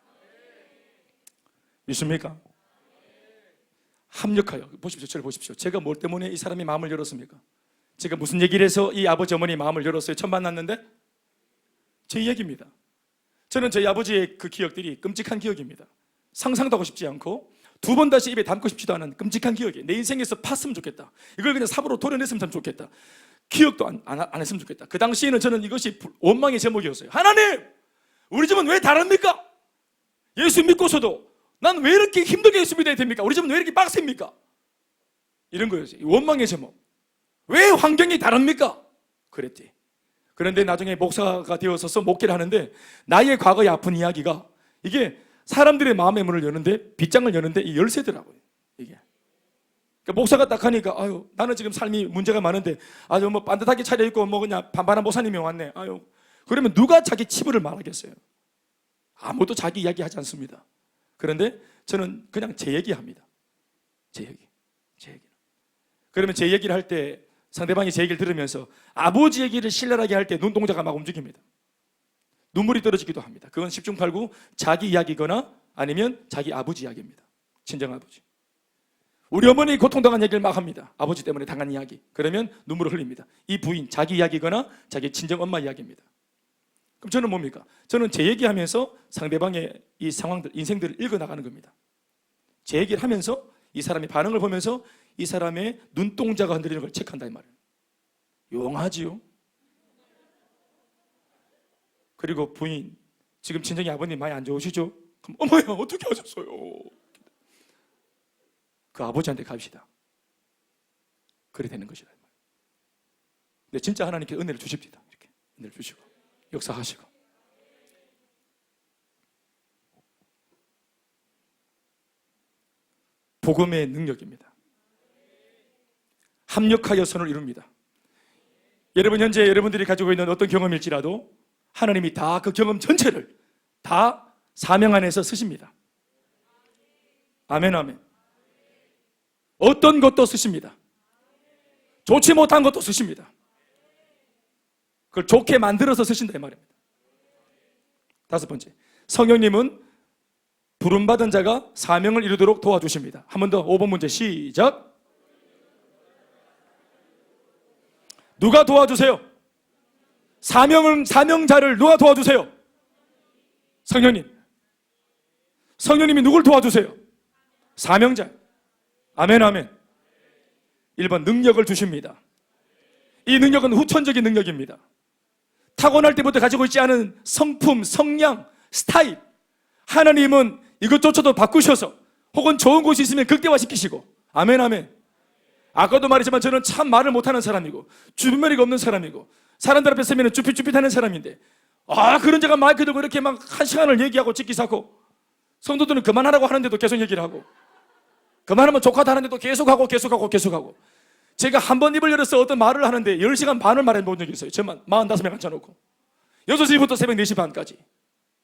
믿습니까? 합력하여 보십시오. 저를 보십시오. 제가 뭘 때문에 이 사람이 마음을 열었습니까? 제가 무슨 얘기를 해서 이 아버지 어머니 마음을 열었어요? 처음 만났는데 제 이야기입니다. 저는 저희 아버지의 그 기억들이 끔찍한 기억입니다. 상상도 하고 싶지 않고 두 번 다시 입에 담고 싶지도 않은 끔찍한 기억이 내 인생에서 팠으면 좋겠다. 이걸 그냥 삽으로 도려냈으면 참 좋겠다. 기억도 안 했으면 좋겠다. 그 당시에는 저는 이것이 원망의 제목이었어요. 하나님, 우리 집은 왜 다릅니까? 예수 믿고서도 난 왜 이렇게 힘들게 예수 믿어야 됩니까? 우리 집은 왜 이렇게 빡셉니까? 이런 거였어요. 원망의 제목. 왜 환경이 다릅니까? 그랬지. 그런데 나중에 목사가 되어서서 목회를 하는데 나의 과거의 아픈 이야기가 이게 사람들의 마음의 문을 여는데, 빗장을 여는데 이 열쇠더라고요. 이게. 그러니까 목사가 딱 하니까 아유, 나는 지금 삶이 문제가 많은데 아주 뭐 반듯하게 차려입고 뭐 그냥 반반한 목사님이 왔네. 아유, 그러면 누가 자기 치부를 말하겠어요? 아무도 자기 이야기 하지 않습니다. 그런데 저는 그냥 제 얘기합니다. 제 얘기. 그러면 제 얘기를 할 때 상대방이 제 얘기를 들으면서 아버지 얘기를 신랄하게 할 때 눈동자가 막 움직입니다. 눈물이 떨어지기도 합니다. 그건 10중 8구 자기 이야기거나 아니면 자기 아버지 이야기입니다. 친정아버지. 우리 어머니 고통당한 얘기를 막 합니다. 아버지 때문에 당한 이야기. 그러면 눈물을 흘립니다. 이 부인, 자기 이야기거나 자기 친정엄마 이야기입니다. 그럼 저는 뭡니까? 저는 제 얘기하면서 상대방의 이 상황들, 인생들을 읽어나가는 겁니다. 제 얘기를 하면서 이 사람의 반응을 보면서 이 사람의 눈동자가 흔들리는 걸 체크한다 이 말이에요. 용하지요? 그리고 부인, 지금 친정이 아버님 많이 안 좋으시죠? 그럼 어머야 어떻게 하셨어요? 그 아버지한테 갑시다. 그래 되는 것이다. 근데 진짜 하나님께서 은혜를 주십니다. 이렇게 은혜를 주시고 역사하시고. 복음의 능력입니다. 합력하여 선을 이룹니다. 여러분 현재 여러분들이 가지고 있는 어떤 경험일지라도 하나님이 다 그 경험 전체를 다 사명 안에서 쓰십니다. 아멘 아멘. 어떤 것도 쓰십니다. 좋지 못한 것도 쓰십니다. 그걸 좋게 만들어서 쓰신다 이 말입니다. 다섯 번째, 성령님은 부름받은 자가 사명을 이루도록 도와주십니다. 한 번 더 5번 문제 시작. 누가 도와주세요? 사명자를 누가 도와주세요? 성령님. 성령님이 누굴 도와주세요? 사명자. 아멘 아멘. 1번 능력을 주십니다. 이 능력은 후천적인 능력입니다. 타고날 때부터 가지고 있지 않은 성품, 성량, 스타일, 하나님은 이것조차도 바꾸셔서 혹은 좋은 곳이 있으면 극대화시키시고. 아멘 아멘. 아까도 말했지만 저는 참 말을 못하는 사람이고 주변머리가 없는 사람이고 사람들 앞에 서면 쭈삣쭈삣하는 사람인데 그런 제가 마이크 들고 이렇게 막 한 시간을 얘기하고 찍기사고 성도들은 그만하라고 하는데도 계속 얘기를 하고 그만하면 족하다 하는데도 계속하고 제가 한 번 입을 열어서 어떤 말을 하는데 10시간 반을 말해본 적이 있어요. 저만 45명 앉혀놓고 6시부터 새벽 4시 반까지.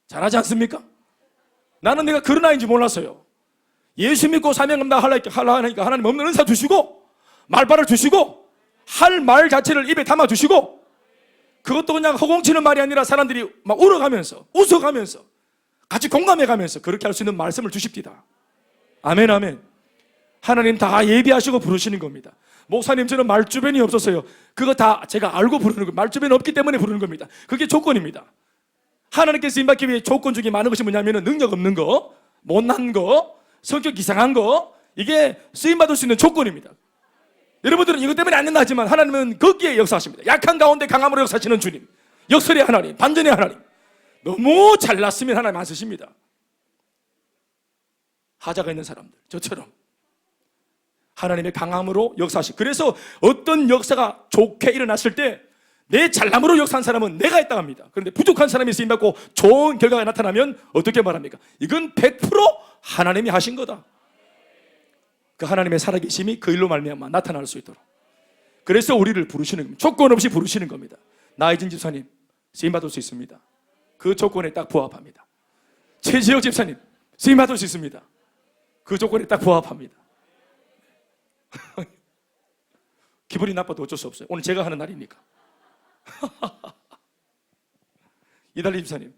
잘하지 않습니까? 나는 내가 그런 아이인지 몰랐어요. 예수 믿고 사명감다 하려니까 하나님 없는 은사 주시고 말발을 주시고 할 말 자체를 입에 담아 주시고 그것도 그냥 허공치는 말이 아니라 사람들이 막 울어가면서 웃어가면서 같이 공감해가면서 그렇게 할 수 있는 말씀을 주십니다. 아멘 아멘. 하나님 다 예비하시고 부르시는 겁니다. 목사님 저는 말주변이 없었어요. 그거 다 제가 알고 부르는 거예요. 말주변이 없기 때문에 부르는 겁니다. 그게 조건입니다. 하나님께서 쓰임받기 위해 조건 중에 많은 것이 뭐냐면 능력 없는 거, 못난 거, 성격 이상한 거, 이게 쓰임받을 수 있는 조건입니다. 여러분들은 이것 때문에 안 된다 하지만 하나님은 거기에 역사하십니다. 약한 가운데 강함으로 역사하시는 주님, 역설의 하나님, 반전의 하나님. 너무 잘났으면 하나님 안 쓰십니다. 하자가 있는 사람들, 저처럼 하나님의 강함으로 역사하시고, 그래서 어떤 역사가 좋게 일어났을 때 내 잘남으로 역사한 사람은 내가 했다 합니다. 그런데 부족한 사람이 쓰임받고 좋은 결과가 나타나면 어떻게 말합니까? 이건 100% 하나님이 하신 거다. 그 하나님의 살아계심이 그 일로 말미암아 나타날 수 있도록. 그래서 우리를 부르시는 겁니다. 조건 없이 부르시는 겁니다. 나혜진 집사님 쓰임받을 수 있습니다. 그 조건에 딱 부합합니다. 최지혁 집사님 쓰임받을 수 있습니다. 그 조건에 딱 부합합니다. 기분이 나빠도 어쩔 수 없어요. 오늘 제가 하는 날이니까. 이달리 집사님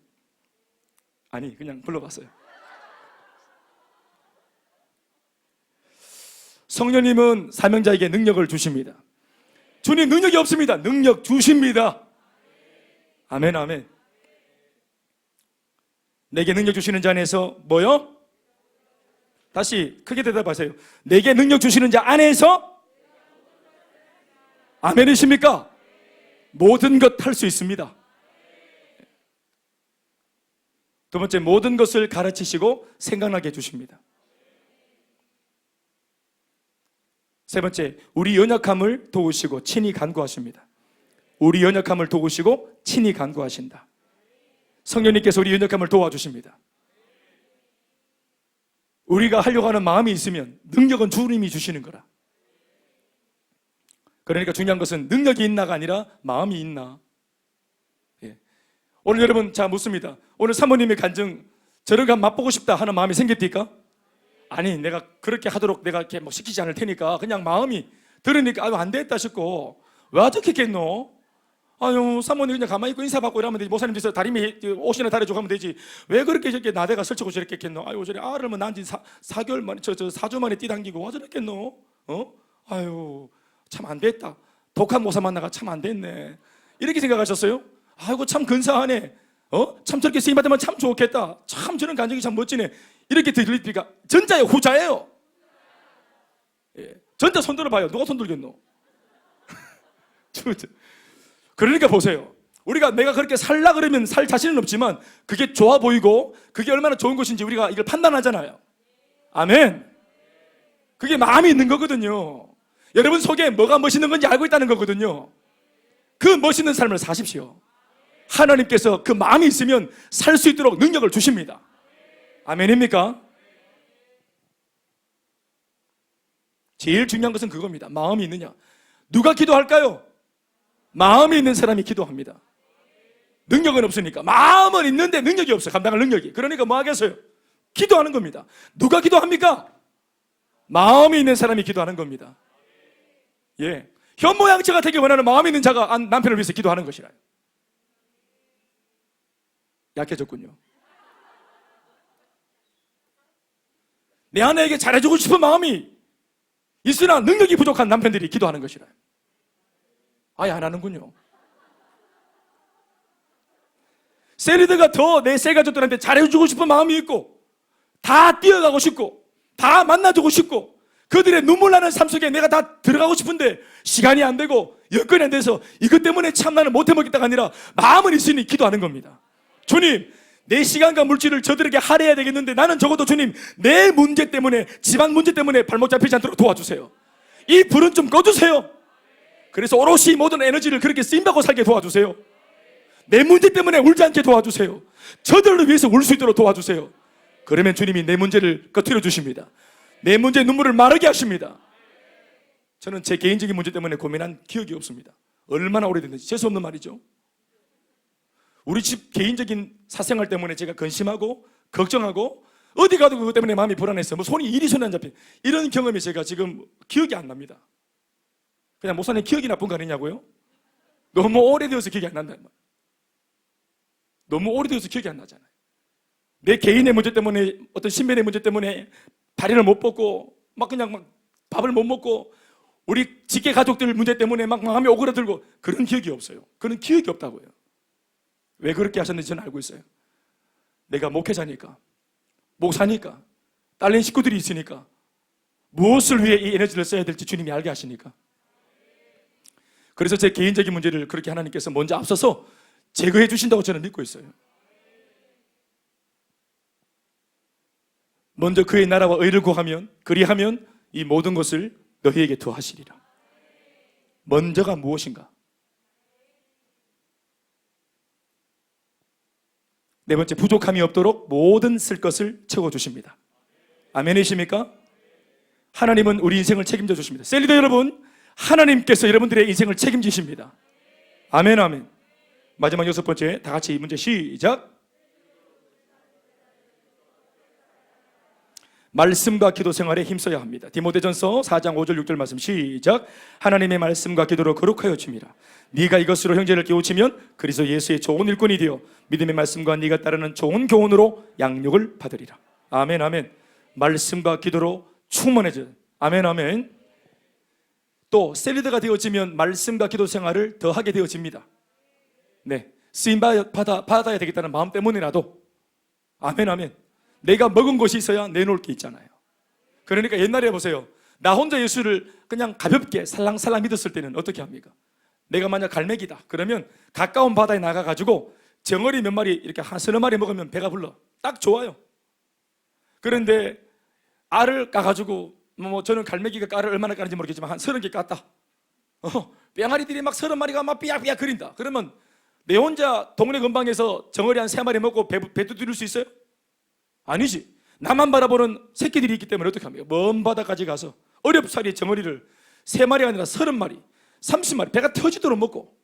아니 그냥 불러봤어요. 성령님은 사명자에게 능력을 주십니다. 주님 능력이 없습니다. 능력 주십니다. 아멘 아멘. 내게 능력 주시는 자 안에서 뭐요? 다시 크게 대답하세요. 내게 능력 주시는 자 안에서 아멘이십니까? 모든 것 할 수 있습니다. 두 번째, 모든 것을 가르치시고 생각나게 해주십니다. 세 번째, 우리 연약함을 도우시고 친히 간구하십니다. 우리 연약함을 도우시고 친히 간구하신다. 성령님께서 우리 연약함을 도와주십니다. 우리가 하려고 하는 마음이 있으면 능력은 주님이 주시는 거라. 그러니까 중요한 것은 능력이 있나가 아니라 마음이 있나. 예. 오늘 여러분 자 묻습니다. 오늘 사모님의 간증 저런 거 맛보고 싶다 하는 마음이 생깁니까? 아니 내가 그렇게 하도록 내가 이렇게 뭐 시키지 않을 테니까 그냥 마음이 들으니까 아유 안 됐다 싶고 왜 어떻게 했겠노? 아유 사모님 그냥 가만히 있고 인사받고 이러면 되지. 목사님 뒤에서 다리미 옷이나 다려주고 하면 되지. 왜 그렇게 저렇게 나대가 설치고 저렇게 했겠노? 아유 저래 알을 뭐 난지 4개월 만에 저 4주 만에 뛰당기고 와 저랬겠노? 아유 참 안 됐다. 독한 모사 만나가 참 안 됐네. 이렇게 생각하셨어요? 아이고 참 근사하네. 참 저렇게 쓰임 받으면 참 좋겠다. 참 저런 간증이 참 멋지네. 이렇게 들리니까 전자예요, 후자예요? 예. 전자 손 들어봐요. 누가 손 들겠노? 그러니까 보세요. 우리가 내가 그렇게 살라 그러면 살 자신은 없지만 그게 좋아 보이고 그게 얼마나 좋은 것인지 우리가 이걸 판단하잖아요. 아멘. 그게 마음이 있는 거거든요. 여러분 속에 뭐가 멋있는 건지 알고 있다는 거거든요. 그 멋있는 삶을 사십시오. 하나님께서 그 마음이 있으면 살 수 있도록 능력을 주십니다. 아멘입니까? 제일 중요한 것은 그겁니다. 마음이 있느냐. 누가 기도할까요? 마음이 있는 사람이 기도합니다. 능력은 없으니까. 마음은 있는데 능력이 없어요. 감당할 능력이. 그러니까 뭐 하겠어요? 기도하는 겁니다. 누가 기도합니까? 마음이 있는 사람이 기도하는 겁니다. 예, 현모양처가 되기 원하는 마음이 있는 자가 남편을 위해서 기도하는 것이라. 약해졌군요. 내 아내에게 잘해주고 싶은 마음이 있으나 능력이 부족한 남편들이 기도하는 것이라. 아예 안 하는군요. 셀리드가 더 내 세 가족들한테 잘해주고 싶은 마음이 있고 다 뛰어가고 싶고 다 만나주고 싶고 그들의 눈물 나는 삶 속에 내가 다 들어가고 싶은데 시간이 안 되고 여건이 안 돼서 이것 때문에 참 나는 못 해먹겠다가 아니라 마음은 있으니 기도하는 겁니다. 주님, 내 시간과 물질을 저들에게 할애해야 되겠는데 나는 적어도 주님 내 문제 때문에 집안 문제 때문에 발목 잡히지 않도록 도와주세요. 이 불은 좀 꺼주세요. 그래서 오롯이 모든 에너지를 그렇게 쓰임받고 살게 도와주세요. 내 문제 때문에 울지 않게 도와주세요. 저들을 위해서 울 수 있도록 도와주세요. 그러면 주님이 내 문제를 꺼트려 주십니다. 내 문제의 눈물을 마르게 하십니다. 저는 제 개인적인 문제 때문에 고민한 기억이 없습니다. 얼마나 오래됐는지. 재수없는 말이죠. 우리 집 개인적인 사생활 때문에 제가 근심하고 걱정하고 어디 가도 그것 때문에 마음이 불안했어요. 뭐 일이 손에 안 잡혀. 이런 경험이 제가 지금 기억이 안 납니다. 그냥 목사님 기억이 나쁜 거 아니냐고요? 너무 오래되어서 기억이 안 난다. 너무 오래되어서 기억이 안 나잖아요. 내 개인의 문제 때문에 어떤 신변의 문제 때문에 다리를 못 뻗고 막 밥을 못 먹고 우리 직계 가족들 문제 때문에 막 마음이 오그라들고 그런 기억이 없어요. 그런 기억이 없다고요. 왜 그렇게 하셨는지 저는 알고 있어요. 내가 목회자니까 목사니까 딸린 식구들이 있으니까 무엇을 위해 이 에너지를 써야 될지 주님이 알게 하시니까. 그래서 제 개인적인 문제를 그렇게 하나님께서 먼저 앞서서 제거해 주신다고 저는 믿고 있어요. 먼저 그의 나라와 의를 구하면 그리하면 이 모든 것을 너희에게 더하시리라. 먼저가 무엇인가? 네 번째, 부족함이 없도록 모든 쓸 것을 채워주십니다. 아멘이십니까? 하나님은 우리 인생을 책임져 주십니다. 셀리더 여러분, 하나님께서 여러분들의 인생을 책임지십니다. 아멘, 아멘. 마지막 6번째, 다 같이 이 문제 시작. 말씀과 기도 생활에 힘써야 합니다. 디모데전서 4장 5절 6절 말씀 시작. 하나님의 말씀과 기도로 거룩하여 줌이라. 네가 이것으로 형제를 깨우치면 그리스도 예수의 좋은 일꾼이 되어 믿음의 말씀과 네가 따르는 좋은 교훈으로 양육을 받으리라. 아멘, 아멘. 말씀과 기도로 충만해져. 아멘, 아멘. 또 셀리더가 되어지면 말씀과 기도 생활을 더 하게 되어집니다. 네, 쓰임 받아야 되겠다는 마음 때문이라도 아멘, 아멘. 내가 먹은 것이 있어야 내놓을 게 있잖아요. 그러니까 옛날에 보세요. 나 혼자 예수를 그냥 가볍게 살랑살랑 믿었을 때는 어떻게 합니까? 내가 만약 갈매기다 그러면 가까운 바다에 나가가지고 정어리 몇 마리 이렇게 한 서너 마리 먹으면 배가 불러. 딱 좋아요. 그런데 알을 까가지고 저는 갈매기가 알을 얼마나 까는지 모르겠지만 한 30개 깠다. 뿅아리들이 막 30마리가 막 삐약삐약 거린다. 그러면 내 혼자 동네 근방에서 정어리 한 3마리 먹고 배 두드릴 수 있어요? 아니지. 나만 바라보는 새끼들이 있기 때문에 어떻게 합니까? 먼 바다까지 가서 어렵사리 정어리를 3마리가 아니라 30마리 30마리 배가 터지도록 먹고,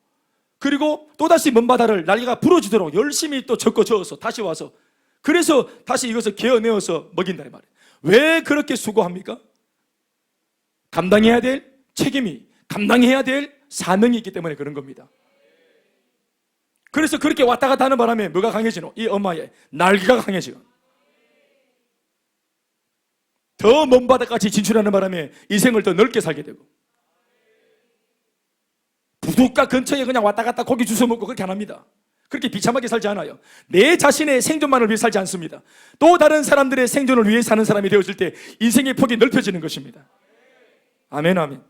그리고 또다시 먼 바다를 날개가 부러지도록 열심히 또 젓고 저어서 다시 와서, 그래서 다시 이것을 개어내어서 먹인다 이 말이에요. 왜 그렇게 수고합니까? 감당해야 될 책임이, 감당해야 될 사명이 있기 때문에 그런 겁니다. 그래서 그렇게 왔다 갔다 하는 바람에 뭐가 강해지노? 이 엄마의 날개가 강해지고 더 먼 바다까지 진출하는 바람에 인생을 더 넓게 살게 되고, 부둣가 근처에 그냥 왔다 갔다 고기 주워 먹고 그렇게 안 합니다. 그렇게 비참하게 살지 않아요. 내 자신의 생존만을 위해 살지 않습니다. 또 다른 사람들의 생존을 위해 사는 사람이 되어질 때 인생의 폭이 넓혀지는 것입니다. 아멘, 아멘.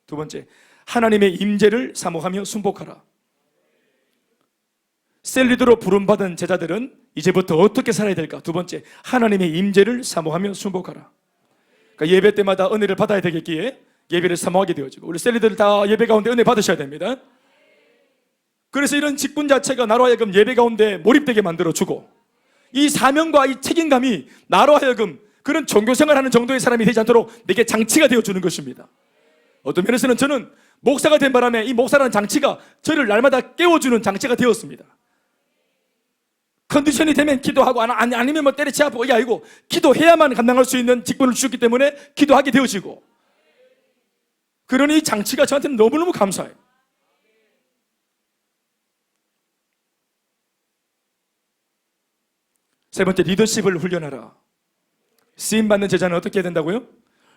두 번째, 하나님의 임재를 사모하며 순복하라. 셀리드로 부름받은 제자들은 이제부터 어떻게 살아야 될까? 두 번째, 하나님의 임재를 사모하며 순복하라. 그러니까 예배 때마다 은혜를 받아야 되겠기에 예배를 사모하게 되어지고, 우리 셀리들 다 예배 가운데 은혜 받으셔야 됩니다. 그래서 이런 직분 자체가 나로 하여금 예배 가운데 몰입되게 만들어주고, 이 사명과 이 책임감이 나로 하여금 그런 종교생활하는 정도의 사람이 되지 않도록 내게 장치가 되어주는 것입니다. 어떤 면에서는 저는 목사가 된 바람에 이 목사라는 장치가 저를 날마다 깨워주는 장치가 되었습니다. 컨디션이 되면 기도하고 아니면 뭐 때려치 아프고 이게 아니고, 기도해야만 감당할 수 있는 직분을 주셨기 때문에 기도하게 되어지고, 그러니 이 장치가 저한테는 너무너무 감사해요. 세 번째, 리더십을 훈련하라. 쓰임받는 제자는 어떻게 해야 된다고요?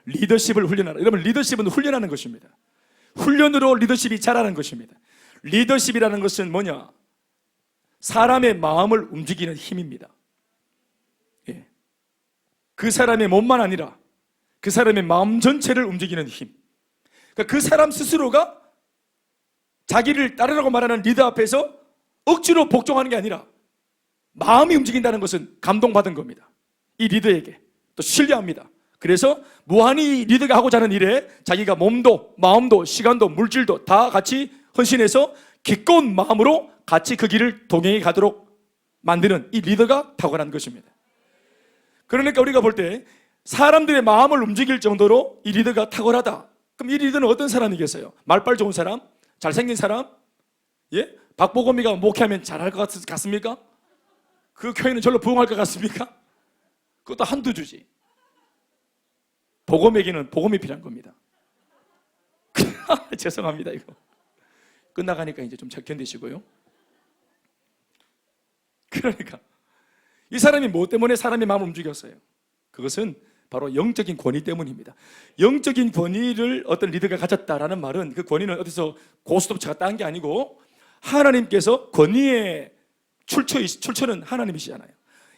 리더십을 훈련하라. 여러분, 리더십은 훈련하는 것입니다. 훈련으로 리더십이 자라는 것입니다. 리더십이라는 것은 뭐냐? 사람의 마음을 움직이는 힘입니다. 예. 그 사람의 몸만 아니라 그 사람의 마음 전체를 움직이는 힘. 그러니까 그 사람 스스로가 자기를 따르라고 말하는 리더 앞에서 억지로 복종하는 게 아니라 마음이 움직인다는 것은 감동받은 겁니다. 이 리더에게 또 신뢰합니다. 그래서 무한히 리더가 하고자 하는 일에 자기가 몸도 마음도 시간도 물질도 다 같이 헌신해서 기꺼운 마음으로 같이 그 길을 동행해 가도록 만드는 이 리더가 탁월한 것입니다. 그러니까 우리가 볼 때 사람들의 마음을 움직일 정도로 이 리더가 탁월하다. 그럼 이 리더는 어떤 사람이겠어요? 말빨 좋은 사람? 잘생긴 사람? 예? 박보검이가 목회하면 잘할 것 같습니까? 그 교회는 절로 부흥할 것 같습니까? 그것도 한두 주지. 복음에게는 복음이 필요한 겁니다. 죄송합니다, 이거. 끝나가니까 이제 좀 견디시고요. 그러니까 이 사람이 뭐 때문에 사람의 마음을 움직였어요? 그것은 바로 영적인 권위 때문입니다. 영적인 권위를 어떤 리더가 가졌다라는 말은 그 권위는 어디서 고스톱처가 딴 게 아니고 하나님께서 권위의 출처는 하나님이시잖아요.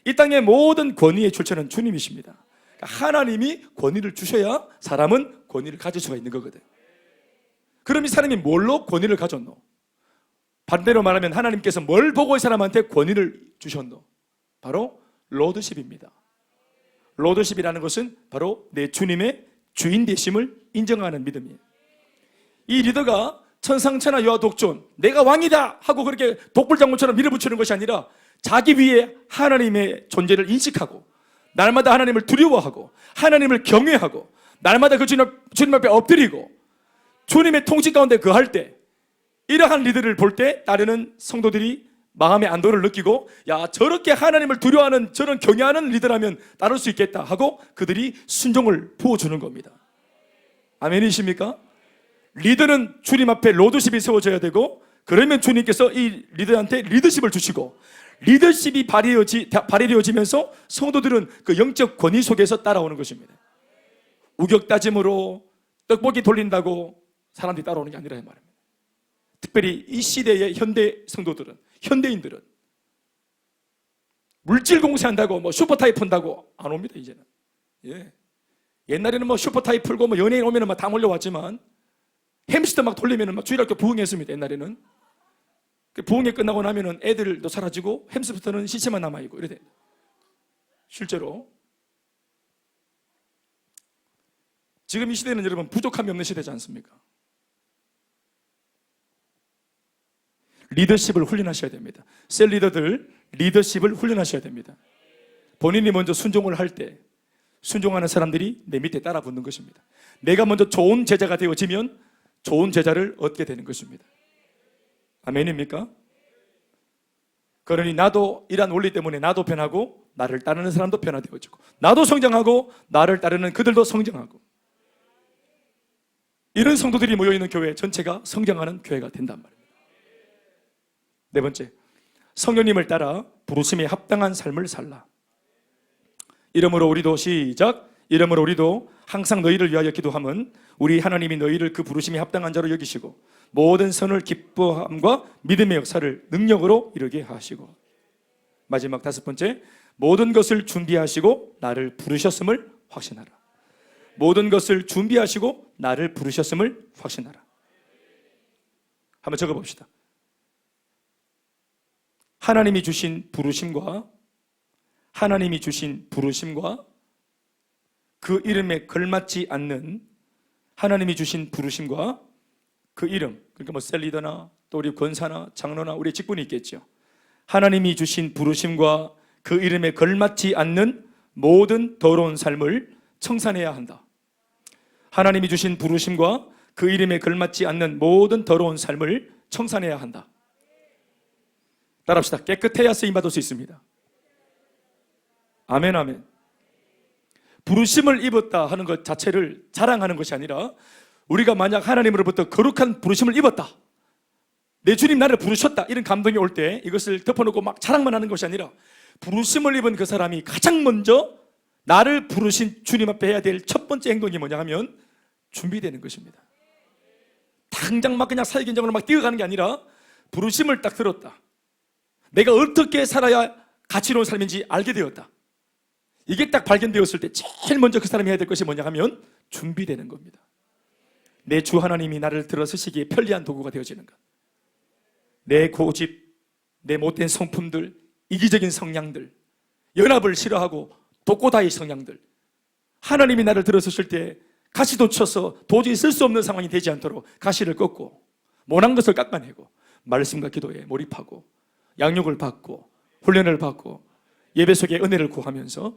이 땅의 모든 권위의 출처는 주님이십니다. 그러니까 하나님이 권위를 주셔야 사람은 권위를 가질 수가 있는 거거든. 그럼 이 사람이 뭘로 권위를 가졌노? 반대로 말하면 하나님께서 뭘 보고 이 사람한테 권위를 주셨노? 바로 로드십입니다. 로드십이라는 것은 바로 내 주님의 주인 되심을 인정하는 믿음이에요. 이 리더가 천상천하 유아독존 내가 왕이다 하고 그렇게 독불장군처럼 밀어붙이는 것이 아니라 자기 위에 하나님의 존재를 인식하고 날마다 하나님을 두려워하고 하나님을 경외하고 날마다 그 주님 앞에 엎드리고 주님의 통치 가운데 거할 때, 이러한 리더를 볼 때 따르는 성도들이 마음의 안도를 느끼고, 야, 저렇게 하나님을 두려워하는 저런 경외하는 리더라면 따를 수 있겠다 하고 그들이 순종을 부어주는 겁니다. 아멘이십니까? 리더는 주님 앞에 로드십이 세워져야 되고, 그러면 주님께서 이 리더한테 리더십을 주시고, 리더십이 발휘되어지면서 성도들은 그 영적 권위 속에서 따라오는 것입니다. 우격다짐으로 떡볶이 돌린다고 사람들이 따라오는 게 아니라 말입니다. 특별히 이 시대의 현대 성도들은, 현대인들은 물질 공세한다고 뭐 슈퍼타입 푼다고 안 옵니다 이제는. 예. 옛날에는 뭐 슈퍼타입 풀고 뭐 연예인 오면은 막 다 몰려왔지만 햄스터 막 돌리면은 막 주일학교 부흥했습니다 옛날에는. 그 부흥회 끝나고 나면은 애들도 사라지고 햄스터는 시체만 남아 있고 이래. 실제로 지금 이 시대는 여러분 부족함이 없는 시대지 않습니까? 리더십을 훈련하셔야 됩니다. 셀 리더들 리더십을 훈련하셔야 됩니다. 본인이 먼저 순종을 할 때 순종하는 사람들이 내 밑에 따라 붙는 것입니다. 내가 먼저 좋은 제자가 되어지면 좋은 제자를 얻게 되는 것입니다. 아멘입니까? 그러니 나도 이러한 원리 때문에 나도 변하고 나를 따르는 사람도 변화되어지고 나도 성장하고 나를 따르는 그들도 성장하고 이런 성도들이 모여있는 교회 전체가 성장하는 교회가 된단 말입니다. 네 번째, 성령님을 따라 부르심에 합당한 삶을 살라. 이러므로 우리도 시작. 이러므로 우리도 항상 너희를 위하여 기도함은 우리 하나님이 너희를 그 부르심에 합당한 자로 여기시고 모든 선을 기뻐함과 믿음의 역사를 능력으로 이루게 하시고 마지막 다섯 번째, 모든 것을 준비하시고 나를 부르셨음을 확신하라. 모든 것을 준비하시고 나를 부르셨음을 확신하라. 한번 적어봅시다. 하나님이 주신 부르심과 그 이름에 걸맞지 않는 하나님이 주신 부르심과 그 이름, 그러니까 뭐 셀리더나 또 우리 권사나 장로나 우리 직분이 있겠죠. 하나님이 주신 부르심과 그 이름에 걸맞지 않는 모든 더러운 삶을 청산해야 한다. 하나님이 주신 부르심과 그 이름에 걸맞지 않는 모든 더러운 삶을 청산해야 한다. 따라합시다. 깨끗해야 쓰임받을 수 있습니다. 아멘, 아멘. 부르심을 입었다 하는 것 자체를 자랑하는 것이 아니라 우리가 만약 하나님으로부터 거룩한 부르심을 입었다, 내 주님 나를 부르셨다, 이런 감동이 올 때 이것을 덮어놓고 막 자랑만 하는 것이 아니라 부르심을 입은 그 사람이 가장 먼저 나를 부르신 주님 앞에 해야 될 첫 번째 행동이 뭐냐 하면 준비되는 것입니다. 당장 막 그냥 사역인장으로 막 뛰어가는 게 아니라 부르심을 딱 들었다, 내가 어떻게 살아야 가치로운 삶인지 알게 되었다, 이게 딱 발견되었을 때 제일 먼저 그 사람이 해야 될 것이 뭐냐 하면 준비되는 겁니다. 내 주 하나님이 나를 들어서시기에 편리한 도구가 되어지는 것, 내 고집, 내 못된 성품들, 이기적인 성향들, 연합을 싫어하고 독고다이 성향들, 하나님이 나를 들어서실 때 가시도 쳐서 도저히 쓸 수 없는 상황이 되지 않도록 가시를 꺾고 모난 것을 깎아내고 말씀과 기도에 몰입하고 양육을 받고 훈련을 받고 예배 속에 은혜를 구하면서,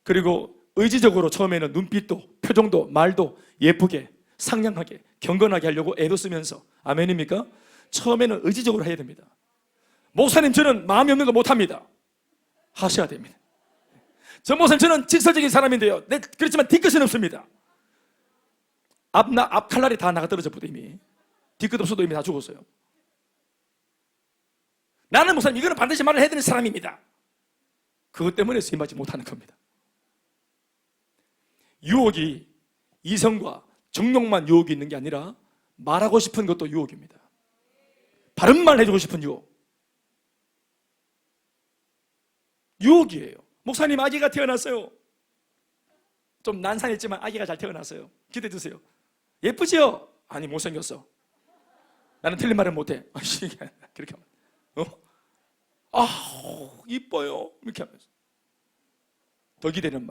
그리고 의지적으로 처음에는 눈빛도 표정도 말도 예쁘게 상냥하게 경건하게 하려고 애도 쓰면서, 아멘입니까? 처음에는 의지적으로 해야 됩니다. 목사님 저는 마음이 없는 거 못합니다, 하셔야 됩니다. 전 목사님 저는 직설적인 사람인데요, 그렇지만 뒤끝은 없습니다. 앞 칼날이 다 나가 떨어져 버려. 이미 뒤끝 없어도 이미 다 죽었어요. 나는 목사님 이거는 반드시 말을 해야 되는 사람입니다. 그것 때문에 쓰임받지 못하는 겁니다. 유혹이 이성과 정욕만 유혹이 있는 게 아니라 말하고 싶은 것도 유혹입니다. 바른 말 해주고 싶은 유혹이에요. 목사님 아기가 태어났어요. 좀 난산했지만 아기가 잘 태어났어요. 기대해 주세요. 예쁘지요? 아니 못생겼어. 나는 틀린 말을 못해. 그렇게 하면 이뻐요 이렇게 하면서 더 기대는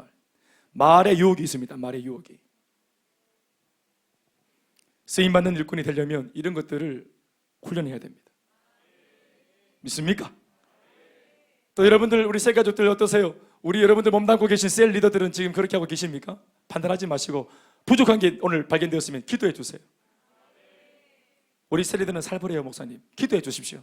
말에 유혹이 있습니다. 말에 유혹이. 쓰임받는 일꾼이 되려면 이런 것들을 훈련해야 됩니다. 믿습니까? 또 여러분들 우리 새 가족들 어떠세요? 우리 여러분들 몸담고 계신 셀 리더들은 지금 그렇게 하고 계십니까? 판단하지 마시고 부족한 게 오늘 발견되었으면 기도해 주세요. 우리 셀 리더는 살벌해요. 목사님 기도해 주십시오.